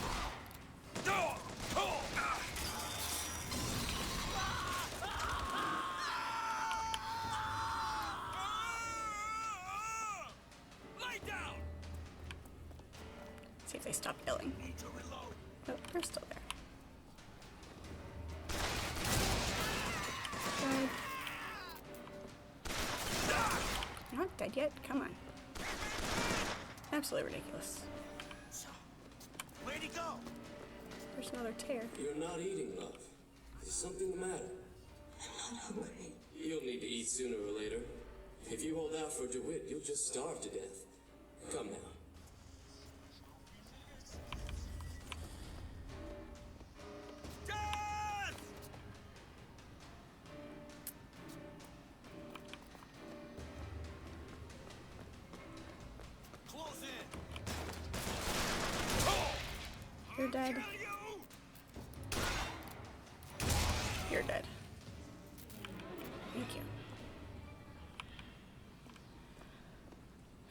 Lay down. See if they stop yelling. Need to reload. Oh, they're still there. You're not dead yet? Come on. Absolutely ridiculous. Where'd he go? There's another tear. You're not eating, love. Is something the matter? I'm not hungry. You'll need to eat sooner or later. If you hold out for DeWitt, you'll just starve to death. Come now. You're dead. You're dead. Thank you.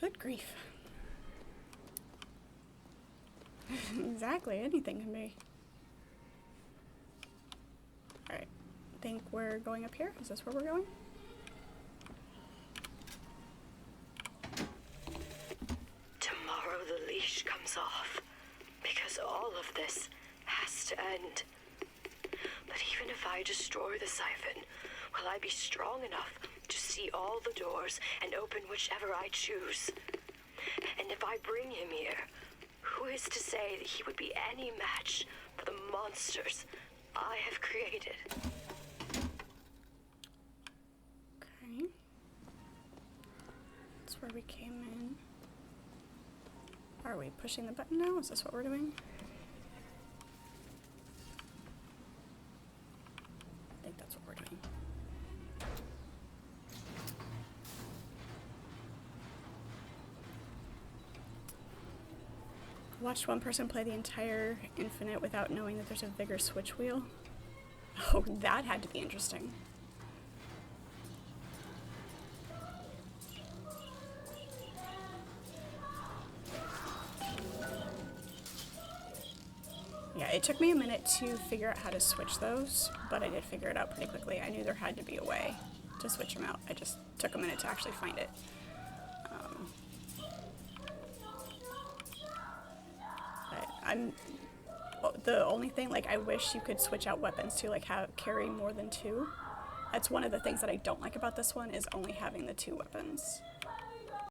Good grief. Exactly, anything can be. Alright, think we're going up here? Is this where we're going? Tomorrow the leash comes off, because all of this has to end. But even if I destroy the siphon, will I be strong enough to see all the doors and open whichever I choose? And if I bring him here, who is to say that he would be any match for the monsters I have created? Okay. That's where we came in. Are we pushing the button now? Is this what we're doing? I think that's what we're doing. I watched one person play the entire Infinite without knowing that there's a bigger switch wheel. Oh, that had to be interesting. Yeah, it took me a minute to figure out how to switch those, but I did figure it out pretty quickly. I knew there had to be a way to switch them out. I just took a minute to actually find it. The only thing, like, I wish you could switch out weapons to, like, carry more than two. That's one of the things that I don't like about this one, is only having the two weapons.